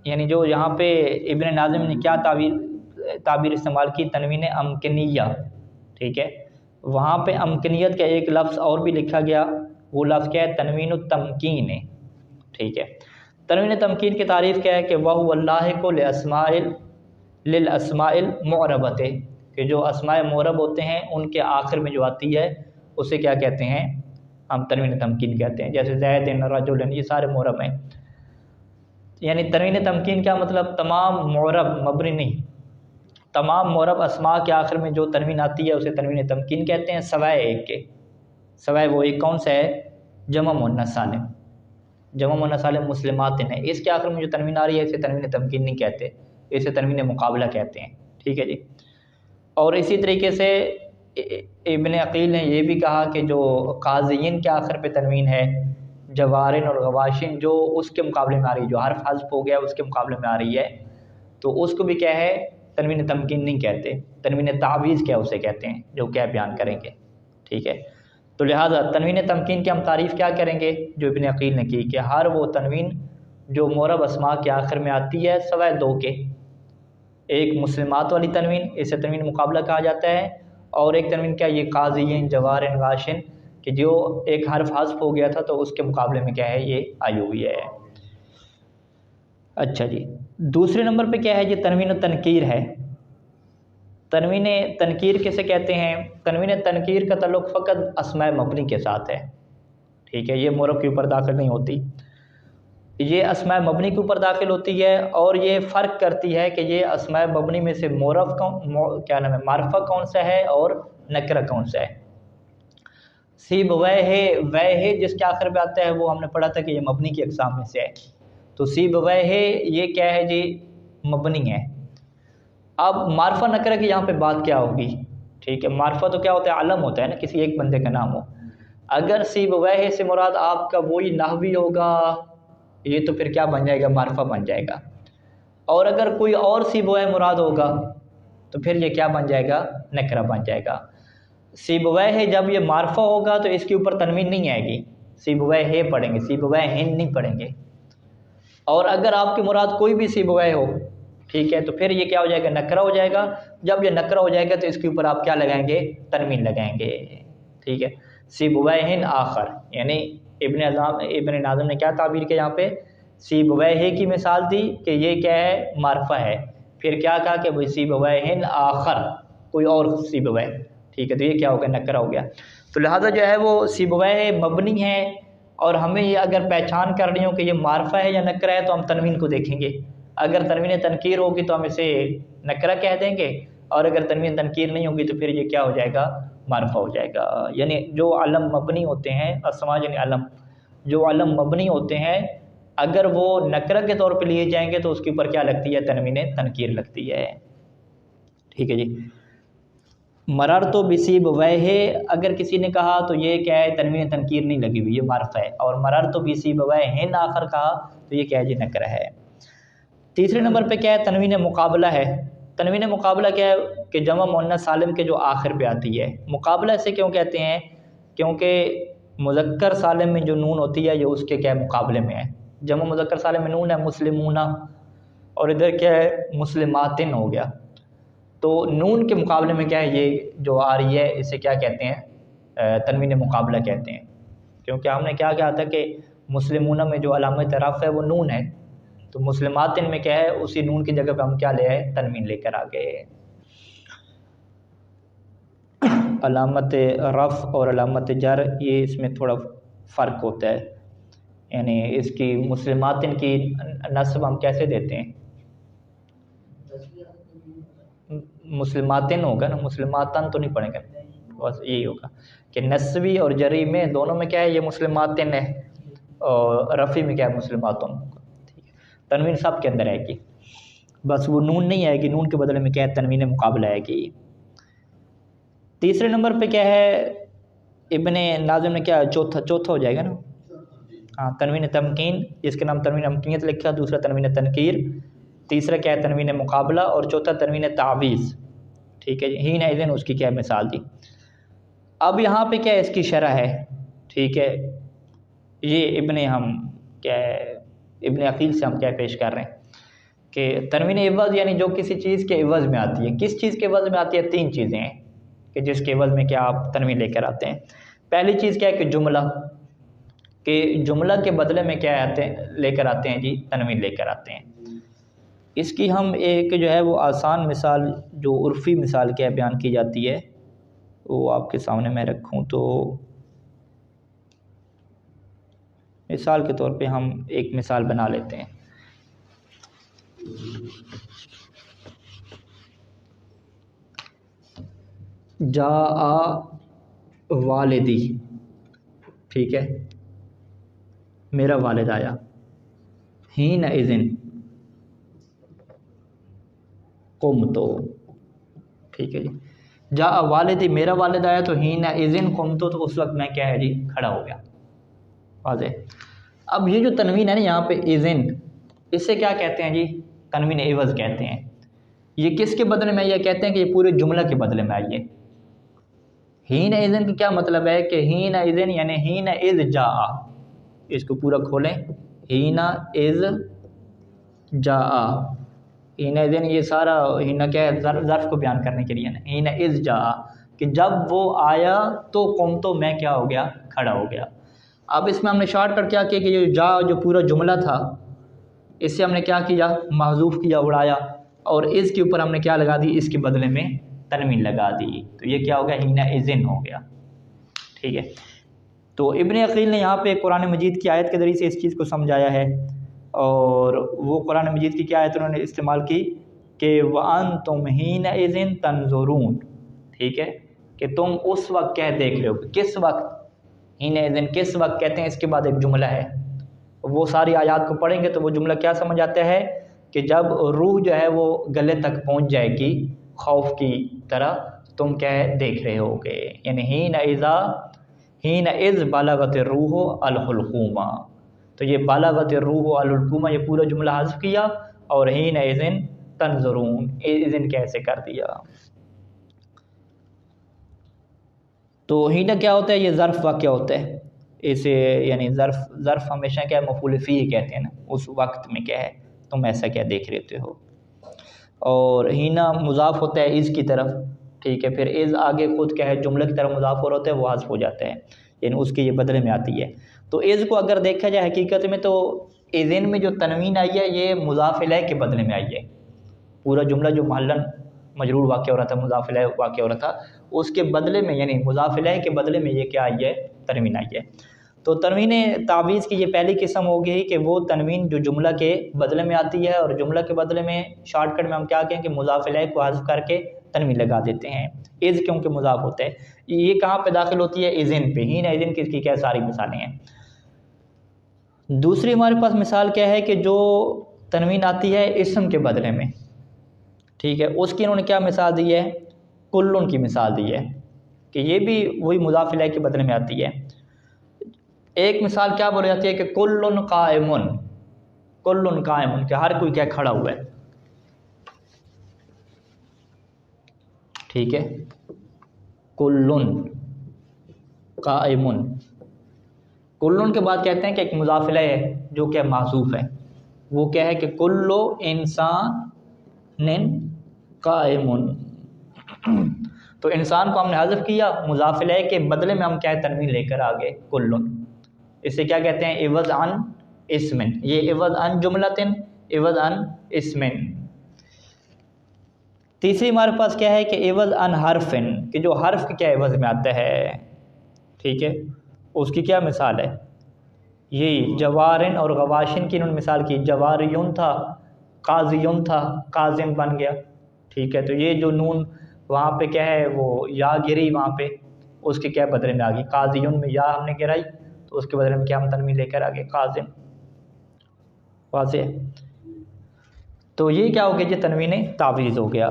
یعنی جو یہاں پہ ابن ناظم نے کیا تعبیر استعمال کی؟ تنوین امکنیہ، ٹھیک ہے۔ وہاں پہ امکنیت کا ایک لفظ اور بھی لکھا گیا، وہ لفظ کیا ہے؟ تنوین التمکین، ٹھیک ہے۔ تنوین تمکین کی تعریف کیا ہے کہ وَهُوَ اللَّاحِقُ لِلْأَسْمَاءِ الْمُعْرَبَةِ، کہ جو اسماء معرب ہوتے ہیں ان کے آخر میں جو آتی ہے اسے کیا کہتے ہیں؟ ہم تنوین تمکین کہتے ہیں، جیسے زید، رجل، یہ سارے معرب ہیں۔ یعنی تنوین تمکین کیا مطلب؟ تمام معرب، مبنی نہیں، تمام معرب اسماء کے آخر میں جو تنوین آتی ہے اسے تنوین تمکین کہتے ہیں، سوائے ایک کے۔ سوائے وہ ایک کون سا ہے؟ جمع مؤنث سالم، جمع مؤنث سالم مسلمات ہیں، اس کے آخر میں جو تنوین آ رہی ہے اسے تنوین تمکین نہیں کہتے، اسے تنوین مقابلہ کہتے ہیں، ٹھیک ہے جی۔ اور اسی طریقے سے ابن عقیل نے یہ بھی کہا کہ جو قاضین کے آخر پہ تنوین ہے، جوارن اور غواشن، جو اس کے مقابلے میں آ رہی ہے، جو حرف حذف ہو گیا اس کے مقابلے میں آ رہی ہے، تو اس کو بھی کیا ہے؟ تنوین تمکین نہیں کہتے، تنوین تعویض کیا اسے کہتے ہیں، جو کیا بیان کریں گے، ٹھیک ہے۔ تو لہٰذا تنوین تمکین کی ہم تعریف کیا کریں گے جو ابن عقیل نے کی کہ ہر وہ تنوین جو معرب اسماء کے آخر میں آتی ہے سوائے 2 کے، ایک مسلمات والی تنوین، اسے تنوین مقابلہ کہا جاتا ہے، اور ایک تنوین کیا؟ یہ قاضین، جوارن، غاشن، کہ جو ایک حرف حذف ہو گیا تھا تو اس کے مقابلے میں کیا ہے؟ یہ آئی ہوئی ہے۔ اچھا جی دوسرے نمبر پہ کیا ہے؟ یہ تنوین تنکیر ہے۔ تنوین تنکیر کسے کہتے ہیں؟ تنوین تنکیر کا تعلق فقط اسماء مبنی کے ساتھ ہے، ٹھیک ہے، یہ معرب کے اوپر داخل نہیں ہوتی، یہ اسماء مبنی کے اوپر داخل ہوتی ہے، اور یہ فرق کرتی ہے کہ یہ اسماء مبنی میں سے معرب کیا نام ہے؟ معرفہ کون سا ہے اور نکرہ کون سا ہے۔ سیب وہ جس کے آخر پہ آتا ہے وہ ہم نے پڑھا تھا کہ یہ مبنی کی اقسام میں سے ہے، تو سیب وہ یہ کیا ہے جی؟ مبنی ہے۔ اب معرفہ نکرہ کی یہاں پہ بات کیا ہوگی؟ ٹھیک ہے، معرفہ تو کیا ہوتا ہے؟ علم ہوتا ہے نا، کسی ایک بندے کا نام ہو۔ اگر سیبویہ سے مراد آپ کا وہی نحوی ہوگا، یہ تو پھر کیا بن جائے گا؟ معرفہ بن جائے گا۔ اور اگر کوئی اور سیبویہ مراد ہوگا تو پھر یہ کیا بن جائے گا؟ نکرہ بن جائے گا۔ سیبویہ جب یہ معرفہ ہوگا تو اس کے اوپر تنوین نہیں آئے گی، سیبویہ پڑھیں گے، سیبویہ نہیں پڑھیں گے۔ اور اگر آپ کی مراد کوئی بھی سیبویہ ہو، ٹھیک ہے، تو پھر یہ کیا ہو جائے گا؟ نکرہ ہو جائے گا۔ جب یہ نکرہ ہو جائے گا تو اس کے اوپر آپ کیا لگائیں گے؟ تنوین لگائیں گے، ٹھیک ہے۔ سیبویہ آخر، یعنی ابن ناظم نے کیا تعبیر کیا یہاں پہ؟ سیبویہ کی مثال دی کہ یہ کیا ہے؟ معرفہ ہے۔ پھر کیا کہا کہ بھئی سیبویہ آخر، کوئی اور سیبویہ، ٹھیک ہے، تو یہ کیا ہو گیا؟ نکرہ ہو گیا۔ تو لہٰذا جو ہے وہ سیبویہ مبنی ہے، اور ہمیں یہ اگر پہچان کرنی ہو کہ یہ معرفہ ہے یا نکرہ ہے تو ہم تنوین کو دیکھیں گے۔ اگر تنوین تنکیر ہوگی تو ہم اسے نکرہ کہہ دیں گے، اور اگر تنوین تنکیر نہیں ہوگی تو پھر یہ کیا ہو جائے گا؟ معرفہ ہو جائے گا۔ یعنی جو علم مبنی ہوتے ہیں، اسماء یعنی علم، جو علم مبنی ہوتے ہیں اگر وہ نکرہ کے طور پہ لیے جائیں گے تو اس کے اوپر کیا لگتی ہے؟ تنوین تنکیر لگتی ہے، ٹھیک ہے جی۔ مررت بسیبویہ اگر کسی نے کہا تو یہ کیا ہے؟ تنوین تنکیر نہیں لگی ہوئی، یہ معرفہ ہے۔ اور مررت بسیبویہ آخر کہا تو یہ کیا ہے جی؟ نکرہ ہے۔ تیسرے نمبر پہ کیا ہے؟ تنوین مقابلہ ہے۔ تنوین مقابلہ کیا ہے؟ کہ جمع مؤنث سالم کے جو آخر پہ آتی ہے۔ مقابلہ اسے کیوں کہتے ہیں؟ کیونکہ مذکر سالم میں جو نون ہوتی ہے یہ اس کے کیا ہے؟ مقابلے میں ہے۔ جمع مذکر سالم میں نون ہے مسلمون، اور ادھر کیا ہے؟ مسلماتن ہو گیا، تو نون کے مقابلے میں کیا ہے؟ یہ جو آ رہی ہے اسے کیا کہتے ہیں؟ تنوین مقابلہ کہتے ہیں، کیونکہ ہم نے کیا کہا تھا کہ مسلمون میں جو علامت رفع ہے وہ نون ہے، تو مسلماتن میں کیا ہے؟ اسی نون کی جگہ پہ ہم کیا لے آئے؟ تنوین لے کر آ گئے۔ علامت رفع اور علامت جر یہ اس میں تھوڑا فرق ہوتا ہے، یعنی اس کی مسلماتن کی نصب ہم کیسے دیتے ہیں؟ مسلماتن ہوگا نا، مسلماتن تو نہیں پڑھیں گے، بس یہی ہوگا کہ نصبی اور جری میں دونوں میں کیا ہے؟ یہ مسلماتن ہے، اور رفی میں کیا ہے؟ مسلماتن، ٹھیک ہے۔ تنوین سب کے اندر آئے گی، بس وہ نون نہیں آئے گی، نون کے بدلے میں کیا ہے؟ تنوین مقابلہ آئے گی۔ تیسرے نمبر پہ کیا ہے؟ ابن ناظم نے کیا چوتھا ہو جائے گا نا، ہاں، تنوین تمکین، جس کے نام تنوین امکنیت لکھا، دوسرا تنوین تنکیر، تیسرا کیا ہے؟ تنوین مقابلہ، اور چوتھا تنوین تعویض، ٹھیک ہے جی۔ ہین اذن اس کی کیا مثال دی۔ اب یہاں پہ کیا ہے؟ اس کی شرح ہے، ٹھیک ہے۔ یہ ابن عقیل سے ہم کیا پیش کر رہے ہیں کہ تنوین عوض یعنی جو کسی چیز کے عوض میں آتی ہے۔ کس چیز کے عوض میں آتی ہے؟ تین چیزیں ہیں کہ جس کے عوض میں کیا آپ تنوین لے کر آتے ہیں۔ پہلی چیز کیا ہے؟ کہ جملہ، کہ جملہ کے بدلے میں کیا لے کر آتے ہیں جی؟ تنوین لے کر آتے ہیں۔ اس کی ہم ایک جو ہے وہ آسان مثال جو عرفی مثال کیا بیان کی جاتی ہے وہ آپ کے سامنے میں رکھوں تو مثال کے طور پہ ہم ایک مثال بنا لیتے ہیں۔ جاء والدی، ٹھیک ہے، میرا والد آیا، حین اذن قمت، ٹھیک ہے جی۔ جاء والدی، میرا والد آیا، تو حین اذن قمت، تو اس وقت میں کیا ہے جی؟ کھڑا ہو گیا، واضح۔ اب یہ جو تنوین ہے نا یہاں پہ اذن، اسے کیا کہتے ہیں جی؟ تنوین عوض کہتے ہیں۔ یہ کس کے بدلے میں؟ یہ کہتے ہیں کہ یہ پورے جملہ کے بدلے میں آئی ہے۔ حین اذن کا کیا مطلب ہے؟ کہ حین اذن یعنی حین اذ جاء، اس کو پورا کھولیں، حین اذ جاء، حین اذن یہ سارا حین کیا ہے؟ ظرف کو بیان کرنے کے لیے نا، حین اذ جاء کہ جب وہ آیا تو قم تو میں کیا ہو گیا؟ کھڑا ہو گیا۔ اب اس میں ہم نے شارٹ کٹ کیا کہ یہ جا جو پورا جملہ تھا اس سے ہم نے کیا کیا؟ محذوف کیا، اڑایا، اور اس کے اوپر ہم نے کیا لگا دی؟ اس کے بدلے میں تنوین لگا دی، تو یہ کیا ہو گیا؟ حین اذن ہو گیا، ٹھیک ہے۔ تو ابن عقیل نے یہاں پہ قرآن مجید کی آیت کے ذریعے سے اس چیز کو سمجھایا ہے، اور وہ قرآن مجید کی کیا آیت انہوں نے استعمال کی کہ وَأَنْتُمْ حِينَئِذٍ تَنْظُرُونَ، ٹھیک ہے، کہ تم اس وقت کیا دیکھ رہے ہو، کس وقت؟ حینئذ کس وقت کہتے ہیں، اس کے بعد ایک جملہ ہے، وہ ساری آیات کو پڑھیں گے تو وہ جملہ کیا سمجھ آتا ہے کہ جب روح جو ہے وہ گلے تک پہنچ جائے گی خوف کی طرح، تم کیا ہے دیکھ رہے ہوگے، یعنی ہین اذ بالغت الروح الحلقومہ، تو یہ بالغت الروح الحلقومہ یہ پورا جملہ حذف کیا اور ہین اذن تنظرون اذن کیسے کر دیا۔ تو ہینا کیا ہوتا ہے، یہ ظرف واقعہ ہوتا ہے، اسے یعنی ظرف ہمیشہ کیا ہے مفعول فیہ کہتے ہیں نا، اس وقت میں کیا ہے تم ایسا کیا دیکھ رہتے ہو۔ اور ہینا مضاف ہوتا ہے از کی طرف، ٹھیک ہے، پھر از آگے خود کیا ہے جملہ کی طرف مضاف ہو رہا ہوتا ہے، وہ حذف ہو جاتا ہے، یعنی اس کے یہ بدلے میں آتی ہے۔ تو از کو اگر دیکھا جائے حقیقت میں تو اذن میں جو تنوین آئی ہے یہ مضاف الیہ کے بدلے میں آئی ہے، پورا جملہ جو محلاً مجرور واقع ہو رہا تھا، مضاف الیہ واقع ہو رہا تھا، اس کے بدلے میں یعنی مضاف الیہ کے بدلے میں یہ کیا آئی ہے، تنوین آئی ہے۔ تو تنوین تعویض کی یہ پہلی قسم ہو گئی کہ وہ تنوین جو جملہ کے بدلے میں آتی ہے، اور جملہ کے بدلے میں شارٹ کٹ میں ہم کیا کہیں کہ مضاف الیہ کو حذف کر کے تنوین لگا دیتے ہیں، از کیونکہ مضاف ہوتا ہے۔ یہ کہاں پہ داخل ہوتی ہے، اذن پہ، ہی نا اذن کی کیا ساری مثالیں ہیں۔ دوسری ہمارے پاس مثال کیا ہے کہ جو تنوین آتی ہے اسم کے بدلے میں، ٹھیک ہے، اس کی انہوں نے کیا مثال دی ہے، کلن کی مثال دی ہے کہ یہ بھی وہی مضاف الیہ کے بدلے میں آتی ہے۔ ایک مثال کیا بولی جاتی ہے کہ کلن قائمن، کلن قائمن کہ ہر کوئی کیا کھڑا ہوا ہے، ٹھیک ہے، کلن قائمن، کلن کے بعد کہتے ہیں کہ ایک مضاف الیہ ہے جو کہ محذوف ہے، وہ کیا ہے کہ کلو انسان قائمن، تو انسان کو ہم نے حذف کیا، مضاف الیہ کے بدلے میں ہم کیا ہے تنوین لے کر آگے کلن، اسے کیا کہتے ہیں عوض عن اسمن، یہ عوض عن جملتن عوض عن اسمن۔ تیسری ہمارے پاس کیا ہے کہ عوض عن حرفن، کہ جو حرف کے کیا عوض میں آتا ہے، ٹھیک ہے، اس کی کیا مثال ہے، یہی جوارن اور غواشن کی انہوں نے مثال کی، جواریون تھا قاضیون تھا، قاضم بن گیا، ٹھیک ہے، تو یہ جو نون وہاں پہ کیا ہے وہ یا گری وہاں پہ، اس کے کیا بدلے میں آگئی، قاضیون میں یا ہم نے گرائی تو اس کے بدلے میں کیا ہم تنوین لے کر آگے قاضم، واضح ہے۔ تو یہ کیا ہو گیا، یہ تنوین تعویض ہو گیا۔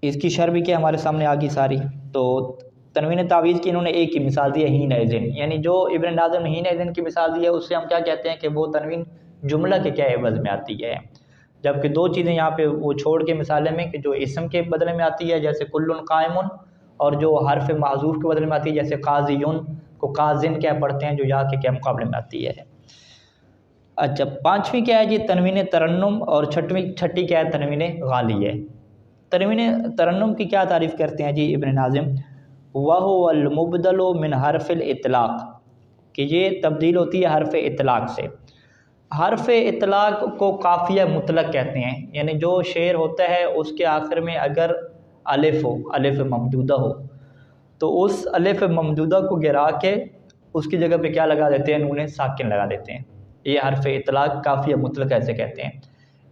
اس کی شرح بھی کیا ہمارے سامنے آگی ساری۔ تو تنوین تعویض کی انہوں نے ایک ہی مثال دی ہے ہین اذن، یعنی جو ابن ناظم نے ہین اذن کی مثال دی ہے اس سے ہم کیا کہتے ہیں کہ وہ تنوین جملہ کے کیا عوض میں آتی ہے، جبکہ دو چیزیں یہاں پہ وہ چھوڑ کے مثالیں میں کہ جو اسم کے بدلے میں آتی ہے جیسے کلن قائمن، اور جو حرف معذوف کے بدلے میں آتی ہے جیسے قاضیون کو قاضن کیا پڑھتے ہیں جو یا کے کیا مقابلے میں آتی ہے۔ اچھا، پانچویں کیا ہے جی تنوین ترنم، اور چھٹی کیا ہے تنوین غالی ہے۔ تنوین ترنم کی کیا تعریف کرتے ہیں جی ابن ناظم، وَهُوَ الْمُبْدَلُ مِنْ حَرْفِ الْإِطْلَاق، کہ یہ تبدیل ہوتی ہے حرف اطلاق سے۔ حرف اطلاق کو قافیہ مطلق کہتے ہیں، یعنی جو شعر ہوتا ہے اس کے آخر میں اگر الف ہو، الف ممدودہ ہو، تو اس الف ممدودہ کو گرا کے اس کی جگہ پہ کیا لگا دیتے ہیں، نون ساکن لگا دیتے ہیں، یہ حرف اطلاق قافیہ مطلق ایسے کہتے ہیں۔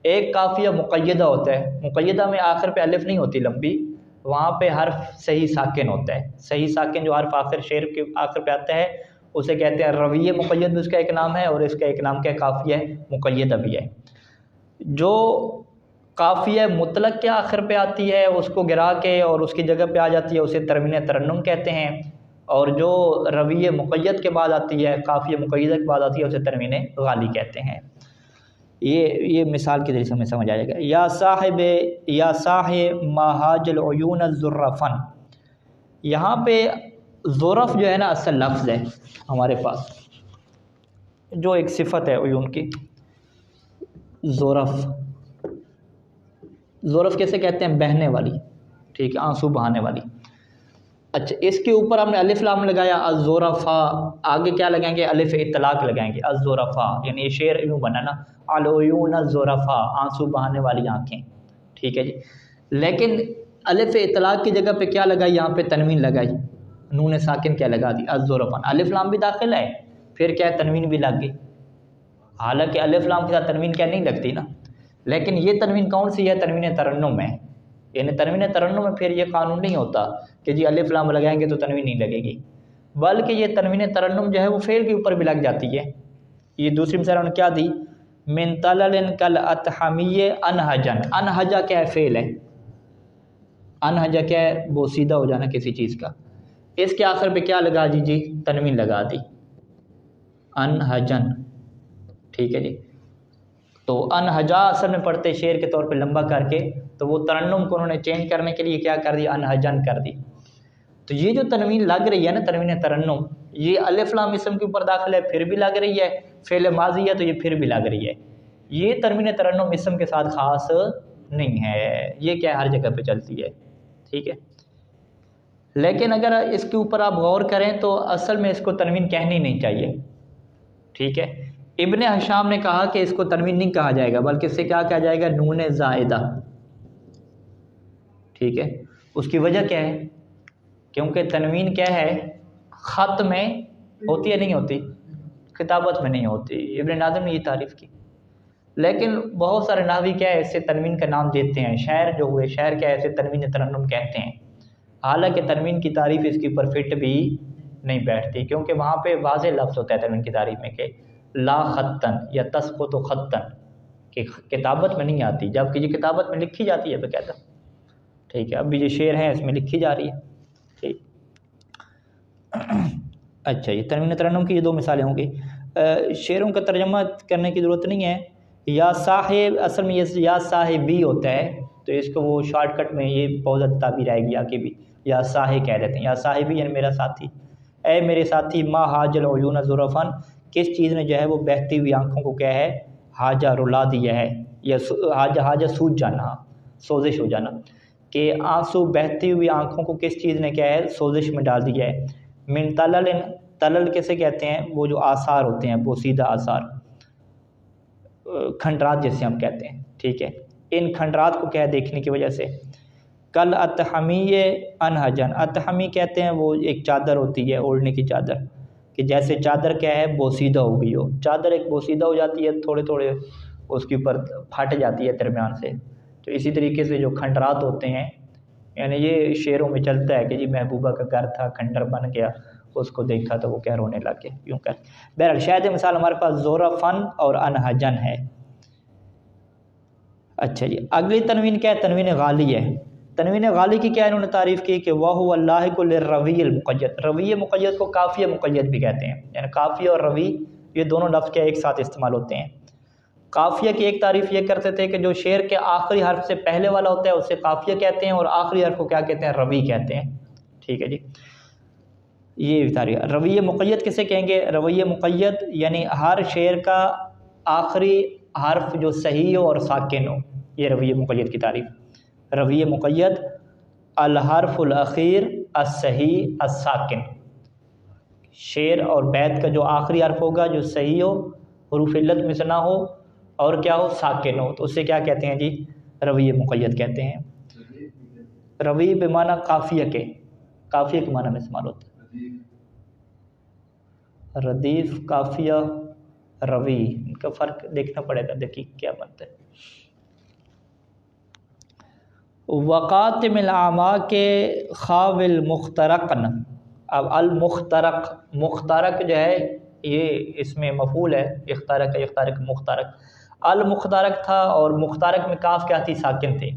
ایک قافیہ مقیدہ ہوتا ہے، مقیدہ میں آخر پہ الف نہیں ہوتی لمبی، وہاں پہ حرف صحیح ساکن ہوتا ہے، صحیح ساکن جو حرف آخر شعر کے آخر پہ آتا ہے اسے کہتے ہیں رویہ مقید بھی اس کا ایک نام ہے، اور اس کا ایک نام کیا قافیہ مقیدہ بھی ہے۔ جو قافیہ مطلق کے آخر پہ آتی ہے اس کو گرا کے اور اس کی جگہ پہ آ جاتی ہے اسے تنوین ترنم کہتے ہیں، اور جو رویہ مقید کے بعد آتی ہے، قافیہ مقیدہ کے بعد آتی ہے اسے تنوین غالی کہتے ہیں۔ یہ مثال کے ذریعے سے ہمیں سمجھ آ جائے گا۔ یا صاحب مہاج العیون الزرفن، یہاں پہ ظرف جو ہے نا اصل لفظ ہے ہمارے پاس، جو ایک صفت ہے عیون کی، ظرف، ظرف کیسے کہتے ہیں، بہنے والی، ٹھیک ہے، آنسو بہانے والی۔ اچھا، اس کے اوپر ہم نے الف لام لگایا الظرفا، آگے کیا لگائیں گے، الف اطلاق لگائیں گے، الظرفا، یعنی یہ شعر یوں بنا نا، العیون الظرفا، آنسو بہانے والی آنکھیں، ٹھیک ہے جی۔ لیکن الف اطلاق کی جگہ پہ کیا لگائی، یہاں پہ تنوین لگائی، نون ساکن کیا لگا دی، الظرفن، الف لام بھی داخل ہے، پھر کیا تنوین بھی لگ گئی، حالانکہ الف لام کے ساتھ تنوین کیا نہیں لگتی نا، لیکن یہ تنوین کون سی ہے، تنوین ترنم ہے، یعنی تنوین ترنم میں پھر یہ قانون نہیں ہوتا کہ جی الف لام لگائیں گے تو تنوین نہیں لگے گی، بلکہ یہ تنوین ترنم جو ہے وہ فعل کے اوپر بھی لگ جاتی ہے۔ یہ دوسری مثال انہوں نے کیا دی من طلل کل اتحمی انہجن، انہجا کیا ہے؟ فعل ہے، انہجا کیا ہے؟ بوسیدہ ہو جانا کسی چیز کا، اس کے آخر پہ کیا لگا دی جی؟ تنوین لگا دی، انہجن، ٹھیک ہے جی۔ تو انہجا اصل میں پڑھتے شعر کے طور پہ لمبا کر کے، تو وہ ترنم کو انہوں نے چینج کرنے کے لیے کیا کر دیا؟ انہجن کر دی۔ تو یہ جو تنوین لگ رہی ہے نا، تنوین ترنم، یہ الف لام اسم کے اوپر داخل ہے پھر بھی لگ رہی ہے، فعل ماضی ہے تو یہ پھر بھی لگ رہی ہے۔ یہ تنوین ترنم اسم کے ساتھ خاص نہیں ہے، یہ کیا ہر جگہ پہ چلتی ہے، ٹھیک ہے۔ لیکن اگر اس کے اوپر آپ غور کریں تو اصل میں اس کو تنوین کہنی نہیں چاہیے، ٹھیک ہے۔ ابن ہشام نے کہا کہ اس کو تنوین نہیں کہا جائے گا، بلکہ اس سے کیا کہا جائے گا؟ نون زائدہ، ٹھیک ہے۔ اس کی وجہ کیا ہے؟ کیونکہ تنوین کیا ہے؟ خط میں ہوتی ہے، نہیں ہوتی، کتابت میں نہیں ہوتی۔ ابن ناظم نے یہ تعریف کی، لیکن بہت سارے نحوی کیا ہے اسے تنوین کا نام دیتے ہیں، شاعر جو ہوئے شاعر کیا ہے اسے تنوین ترنم کہتے ہیں، حالانکہ تنوین کی تعریف اس کے اوپر فٹ بھی نہیں بیٹھتی، کیونکہ وہاں پہ واضح لفظ ہوتا ہے تنوین کی تعریف میں کہ لا خطن یا تسقط خطن، کہ کتابت میں نہیں آتی، جبکہ یہ کتابت میں لکھی جاتی ہے باقاعدہ، ٹھیک ہے۔ اب بھی یہ شعر ہیں اس میں لکھی جا رہی ہے، ٹھیک۔ اچھا، یہ تنوین ترنم کی یہ دو مثالیں ہوں گی۔ شعروں کا ترجمہ کرنے کی ضرورت نہیں ہے۔ یا صاحب، اصل میں یہ یا صاحبی ہوتا ہے، تو اس کو وہ شارٹ کٹ میں یہ بہت زیادہ تعبیر آئے گی آگے بھی، یا صاحب کہہ دیتے ہیں، یا صاحبی یعنی میرا ساتھی، اے میرے ساتھی، ما حاج العیون ظرفن، کس چیز نے جو ہے وہ بہتی ہوئی آنکھوں کو کیا ہے؟ حاجہ رلا دیا ہے، یا حاجہ سوج جانا، سوزش ہو جانا، کہ آنسو بہتی ہوئی آنکھوں کو کس چیز نے کیا ہے؟ سوزش میں ڈال دیا ہے۔ من تلل، تلل کیسے کہتے ہیں؟ وہ جو آثار ہوتے ہیں، بوسیدہ آثار، کھنڈرات جیسے ہم کہتے ہیں، ٹھیک ہے۔ ان کھنڈرات کو کیا ہے؟ دیکھنے کی وجہ سے۔ کل اتحمی انہجن، اتحمی کہتے ہیں وہ ایک چادر ہوتی ہے، اوڑھنے کی چادر، کہ جیسے چادر کیا ہے؟ بوسیدہ ہو گئی ہو، چادر ایک بوسیدہ ہو جاتی ہے، تھوڑے تھوڑے اس کے اوپر پھٹ جاتی ہے درمیان سے، تو اسی طریقے سے جو کھنڈرات ہوتے ہیں، یعنی یہ شعروں میں چلتا ہے کہ جی محبوبہ کا گھر تھا کھنڈر بن گیا، اس کو دیکھا تو وہ کیا رونے لگ گئے، یوں کر۔ بہرحال شاید مثال ہمارے پاس ظرفن اور انہجن ہے۔ اچھا جی، اگلی تنوین کیا ہے؟ تنوین غالی ہے۔ تنوین غالی کی کیا انہوں نے تعریف کی کہ وَهُوَ اللَّاحِقُ لِلرَّوِيِّ الْمُقَيَّدِ، روی مقید کو قافیہ مقید بھی کہتے ہیں، یعنی قافیہ اور روی یہ دونوں لفظ کیا ایک ساتھ استعمال ہوتے ہیں۔ قافیہ کی ایک تعریف یہ کرتے تھے کہ جو شعر کے آخری حرف سے پہلے والا ہوتا ہے اسے قافیہ کہتے ہیں، اور آخری حرف کو کیا کہتے ہیں؟ روی کہتے ہیں، ٹھیک ہے جی۔ یہ تعریف۔ روی مقید کسے کہیں گے؟ روی مقید یعنی ہر شعر کا آخری حرف جو صحیح ہو اور ساکن ہو، یہ روی مقید کی تعریف۔ روی مقید الحرف الاخیر الصحیح الساکن، شعر اور بیت کا جو آخری حرف ہوگا جو صحیح ہو، حروف علت میں سے نہ ہو، اور کیا ہو؟ ساکن ہو، تو اسے کیا کہتے ہیں جی؟ روی مقید کہتے ہیں۔ روی بمعنی قافیہ کے، قافیہ کے معنی میں استعمال ہوتا ہے۔ ردیف، قافیہ، روی، ان کا فرق دیکھنا پڑے گا، دیکھیے کیا بنتا ہے۔ وقاتم الاعماء کے خاول مخترقن، اب المخترق، مخترق جو ہے یہ اس میں مفعول ہے، اخترق اخترق مخترق، المخترق تھا اور مخترق میں کاف کیا تھی؟ ساکن تھے،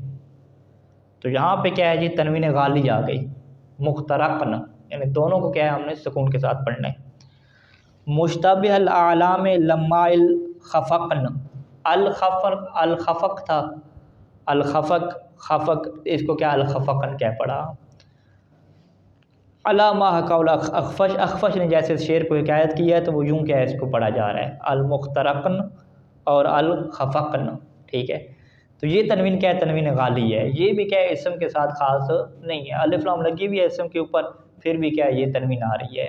تو یہاں پہ کیا ہے جی؟ تنوین غالی آ گئی، مخترقن، یعنی دونوں کو کیا ہے؟ ہم نے سکون کے ساتھ پڑھنا ہے۔ مشتبہ الاعلام لما الخفقن، الخفق، الخفق تھا، الخفق، خفق، اس کو کیا الخفقن کہہ پڑا۔ علامہ قول اخفش، اخفش نے جیسے شعر کو حکایت کی ہے تو وہ یوں کیا ہے اس کو پڑھا جا رہا ہے، المخترقن اور الخفقن، ٹھیک ہے۔ تو یہ تنوین کیا ہے؟ تنوین غالی ہے، یہ بھی کیا ہے؟ اسم کے ساتھ خاص نہیں ہے، الف لام لگی ہوئی ہے اسم کے اوپر، پھر بھی کیا ہے؟ یہ تنوین آ رہی ہے۔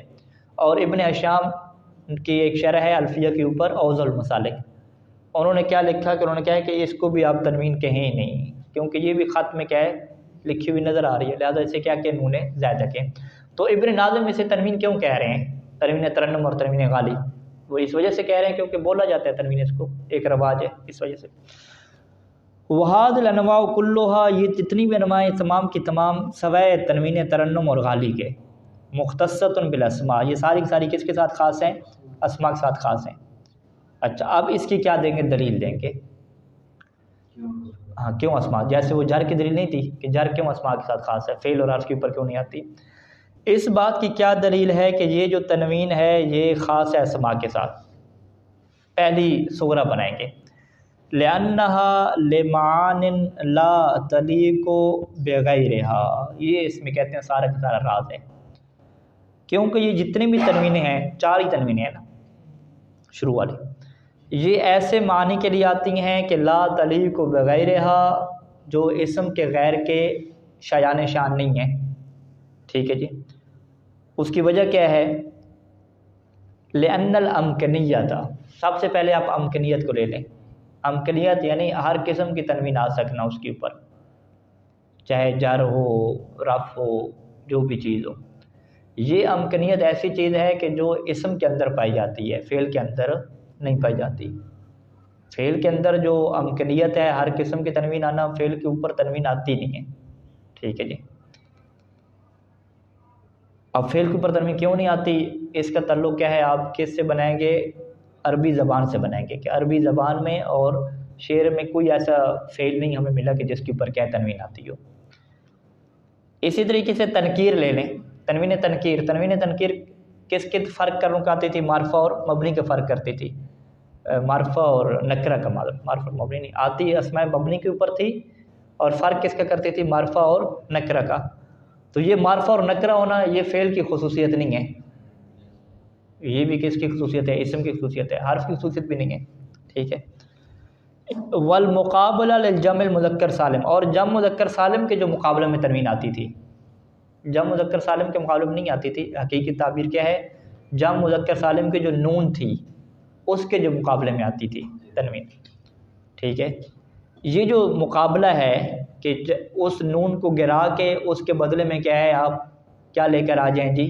اور ابن ہشام کی ایک شرح ہے الفیہ کے اوپر، اوضح المسالک، انہوں نے کیا لکھا کہ انہوں نے کہا ہے کہ اس کو بھی آپ تنوین کہیں ہی نہیں، کیونکہ یہ بھی خط میں کیا ہے؟ لکھی ہوئی نظر آ رہی ہے، لہٰذا اسے کیا کہ نون زائدہ کہیں۔ تو ابن ناظم اسے تنوین کیوں کہہ رہے ہیں؟ تنوین ترنم اور تنوین غالی، وہ اس وجہ سے کہہ رہے ہیں کیونکہ بولا جاتا ہے تنوین، اس کو ایک رواج ہے اس وجہ سے۔ وہاد الانواع کلھا، یہ جتنی بھی انواع تمام کی تمام سوائے تنوین ترنم اور غالی کے، مختصۃ بالاسماء، یہ ساری کی ساری کس کے ساتھ خاص ہیں؟ اسماء کے ساتھ خاص ہیں۔ اچھا اب اس کی کیا دیں گے؟ دلیل دیں گے. ہاں کیوں اسماء، جیسے وہ جر کی دلیل نہیں تھی کہ جر کیوں اسماء کے ساتھ خاص ہے، فعل اور حرف کے اوپر کیوں نہیں آتی. اس بات کی کیا دلیل ہے کہ یہ جو تنوین ہے یہ خاص ہے اسماء کے ساتھ. پہلی صورہ بنائیں گے، لِأَنَّهَا لِمَعَانٍ لَا تَلِيقُ بِغَيْرِهَا، یہ اس میں کہتے ہیں سارا کا سارا راز ہے، کیونکہ یہ جتنی بھی تنوینیں ہیں، 4 ہی تنوینیں ہیں نا شروع والی، یہ ایسے معنی کے لیے آتی ہیں کہ لا تلیق بغیرها، جو اسم کے غیر کے شایان شان نہیں ہیں. ٹھیک ہے جی. اس کی وجہ کیا ہے؟ لأن الامکنیت، سب سے پہلے آپ امکنیت کو لے لیں. امکنیت یعنی ہر قسم کی تنوین آ سکنا اس کے اوپر، چاہے جر ہو، رفع ہو، جو بھی چیز ہو. یہ امکنیت ایسی چیز ہے کہ جو اسم کے اندر پائی جاتی ہے، فعل کے اندر نہیں پائی جاتی. فعل کے اندر جو امکنیت ہے ہر قسم کی تنوین آنا، فعل کے اوپر تنوین آتی نہیں ہے. ٹھیک ہے جی. اب فعل کے اوپر تنوین کیوں نہیں آتی؟ اس کا تعلق کیا ہے؟ آپ کس سے بنائیں گے؟ عربی زبان سے بنائیں گے کہ عربی زبان میں اور شعر میں کوئی ایسا فعل نہیں ہمیں ملا کہ جس کے اوپر کیا تنوین آتی ہو. اسی طریقے سے تنکیر لے لیں، تنوین تنکیر. تنوین تنکیر کس کے فرق کرنے کو آتی تھی؟ معرفہ اور مبنی کا فرق کرتی تھی. معرفہ اور نکرہ کا، معرفہ اور مبنی نہیں آتی، اسماء مبنی کے اوپر تھی، اور فرق کس کا کرتی تھی؟ معرفہ اور نکرہ کا. تو یہ معرفہ اور نکرہ ہونا یہ فعل کی خصوصیت نہیں ہے، یہ بھی کس کی خصوصیت ہے؟ اسم کی خصوصیت ہے، حرف کی خصوصیت بھی نہیں ہے. ٹھیک ہے. والمقابلہ للجمع المذکر سالم، اور جمع مذکر سالم کے جو مقابلہ میں تنوین آتی تھی، جمع مذکر سالم کے مقابلے میں نہیں آتی تھی. حقیقی تعبیر کیا ہے؟ جمع مذکر سالم کی جو نون تھی اس کے جو مقابلے میں آتی تھی تنوین. ٹھیک ہے. یہ جو مقابلہ ہے کہ اس نون کو گرا کے اس کے بدلے میں کیا ہے؟ آپ کیا لے کر آ جائیں جی؟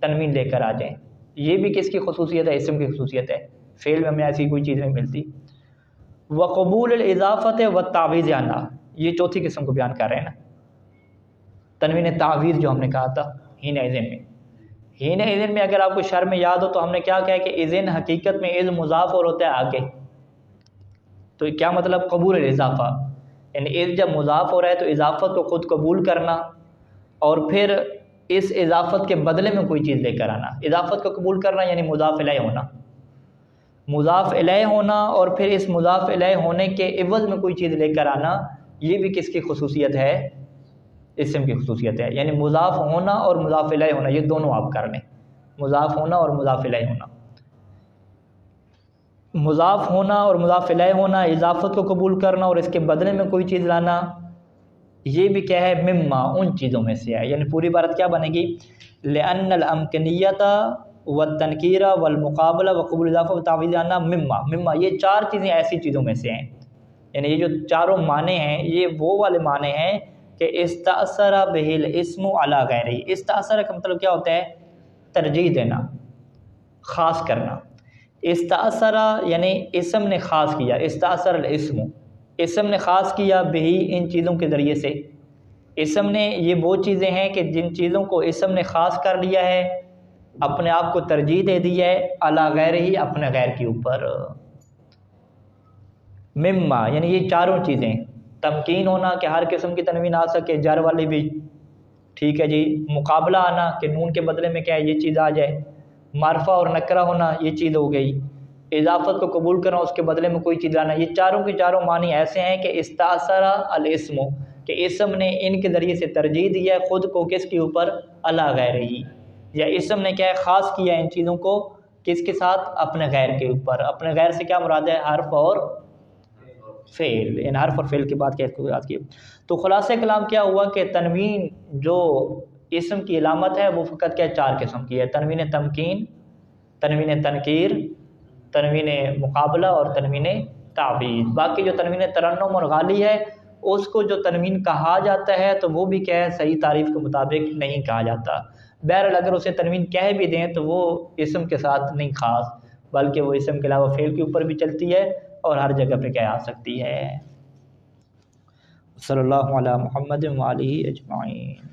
تنوین لے کر آ جائیں. یہ بھی کس کی خصوصیت ہے؟ اسم کی خصوصیت ہے. فعل میں ہمیں ایسی کوئی چیز نہیں ملتی. وقبول الاضافت والتعویض عنہا، یہ چوتھی قسم کو بیان کر رہے ہیں نا. تنوین تعویض جو ہم نے کہا تھا ہین اذن میں، ہین اذن میں اگر آپ کو شرح میں یاد ہو تو ہم نے کیا کہا کہ اذن حقیقت میں اذ مضاف اور ہوتا ہے آگے. تو کیا مطلب؟ قبول الاضافہ، یعنی اذ جب مضاف ہو رہا ہے تو اضافت کو خود قبول کرنا اور پھر اس اضافت کے بدلے میں کوئی چیز لے کر آنا. اضافت کو قبول کرنا یعنی مضاف الیہ ہونا، مضاف الیہ ہونا، اور پھر اس مضاف الیہ ہونے کے عوض میں کوئی چیز لے کر آنا. یہ بھی کس کی خصوصیت ہے؟ اسم کی خصوصیت ہے. یعنی مضاف ہونا اور مضاف الیہ ہونا یہ دونوں آپ کر لیں، مضاف ہونا اور مضاف الیہ ہونا. مضاف ہونا اور مضاف الیہ ہونا، اضافت کو قبول کرنا اور اس کے بدلے میں کوئی چیز لانا، یہ بھی کیا ہے؟ مما، ان چیزوں میں سے ہے. یعنی پوری عبارت کیا بنے گی؟ لأن الامکنیت والتنکیر والمقابلہ وقبول الاضافہ وتعویض عنہا مما، مما یہ 4 چیزیں ایسی چیزوں میں سے ہیں. یعنی یہ جو چاروں معنی ہیں یہ وہ والے معنی ہیں کہ استأثر بہ الاسم علی غیرہ. استأثر کا مطلب کیا ہوتا ہے؟ ترجیح دینا، خاص کرنا. استأثر یعنی اسم نے خاص کیا، استأثر الاسم، اسم نے خاص کیا بہی ان چیزوں کے ذریعے سے. اسم نے یہ وہ چیزیں ہیں کہ جن چیزوں کو اسم نے خاص کر لیا ہے، اپنے آپ کو ترجیح دے دی ہے، علی غیر ہی اپنے غیر کے اوپر. مما یعنی یہ چاروں چیزیں، تمکین ہونا کہ ہر قسم کی تنوین آ سکے، جر والی بھی. ٹھیک ہے جی. مقابلہ آنا کہ نون کے بدلے میں کیا ہے یہ چیز آ جائے. معرفہ اور نکرہ ہونا یہ چیز ہو گئی. اضافت کو قبول کرنا اس کے بدلے میں کوئی چیز لانا. یہ چاروں کے چاروں معنی ایسے ہیں کہ استأثر الاسم، کہ اسم نے ان کے ذریعے سے ترجیح دی ہے خود کو کس کے اوپر؟ علی غیرہ، یا اسم نے کیا ہے؟ خاص کیا ان چیزوں کو کس کے ساتھ؟ اپنے غیر کے اوپر. اپنے غیر سے کیا مراد ہے؟ حرف اور فعل. ان حرف اور فعل کے بعد کیا یاد کیا؟ تو خلاصہ کلام کیا ہوا کہ تنوین جو اسم کی علامت ہے وہ فقط کیا 4 قسم کی ہے: تنوین تمکین، تنوین تنکیر، تنوین مقابلہ اور تنوین تعویض. باقی جو تنوین ترنم اور غالی ہے اس کو جو تنوین کہا جاتا ہے تو وہ بھی کیا ہے؟ صحیح تعریف کے مطابق نہیں کہا جاتا. بہرحال اگر اسے تنوین کہہ بھی دیں تو وہ اسم کے ساتھ نہیں خاص، بلکہ وہ اسم کے علاوہ فعل کے اوپر بھی چلتی ہے اور ہر جگہ پہ کیا آ سکتی ہے. صلی اللہ علی محمد و آلہ اجمعین.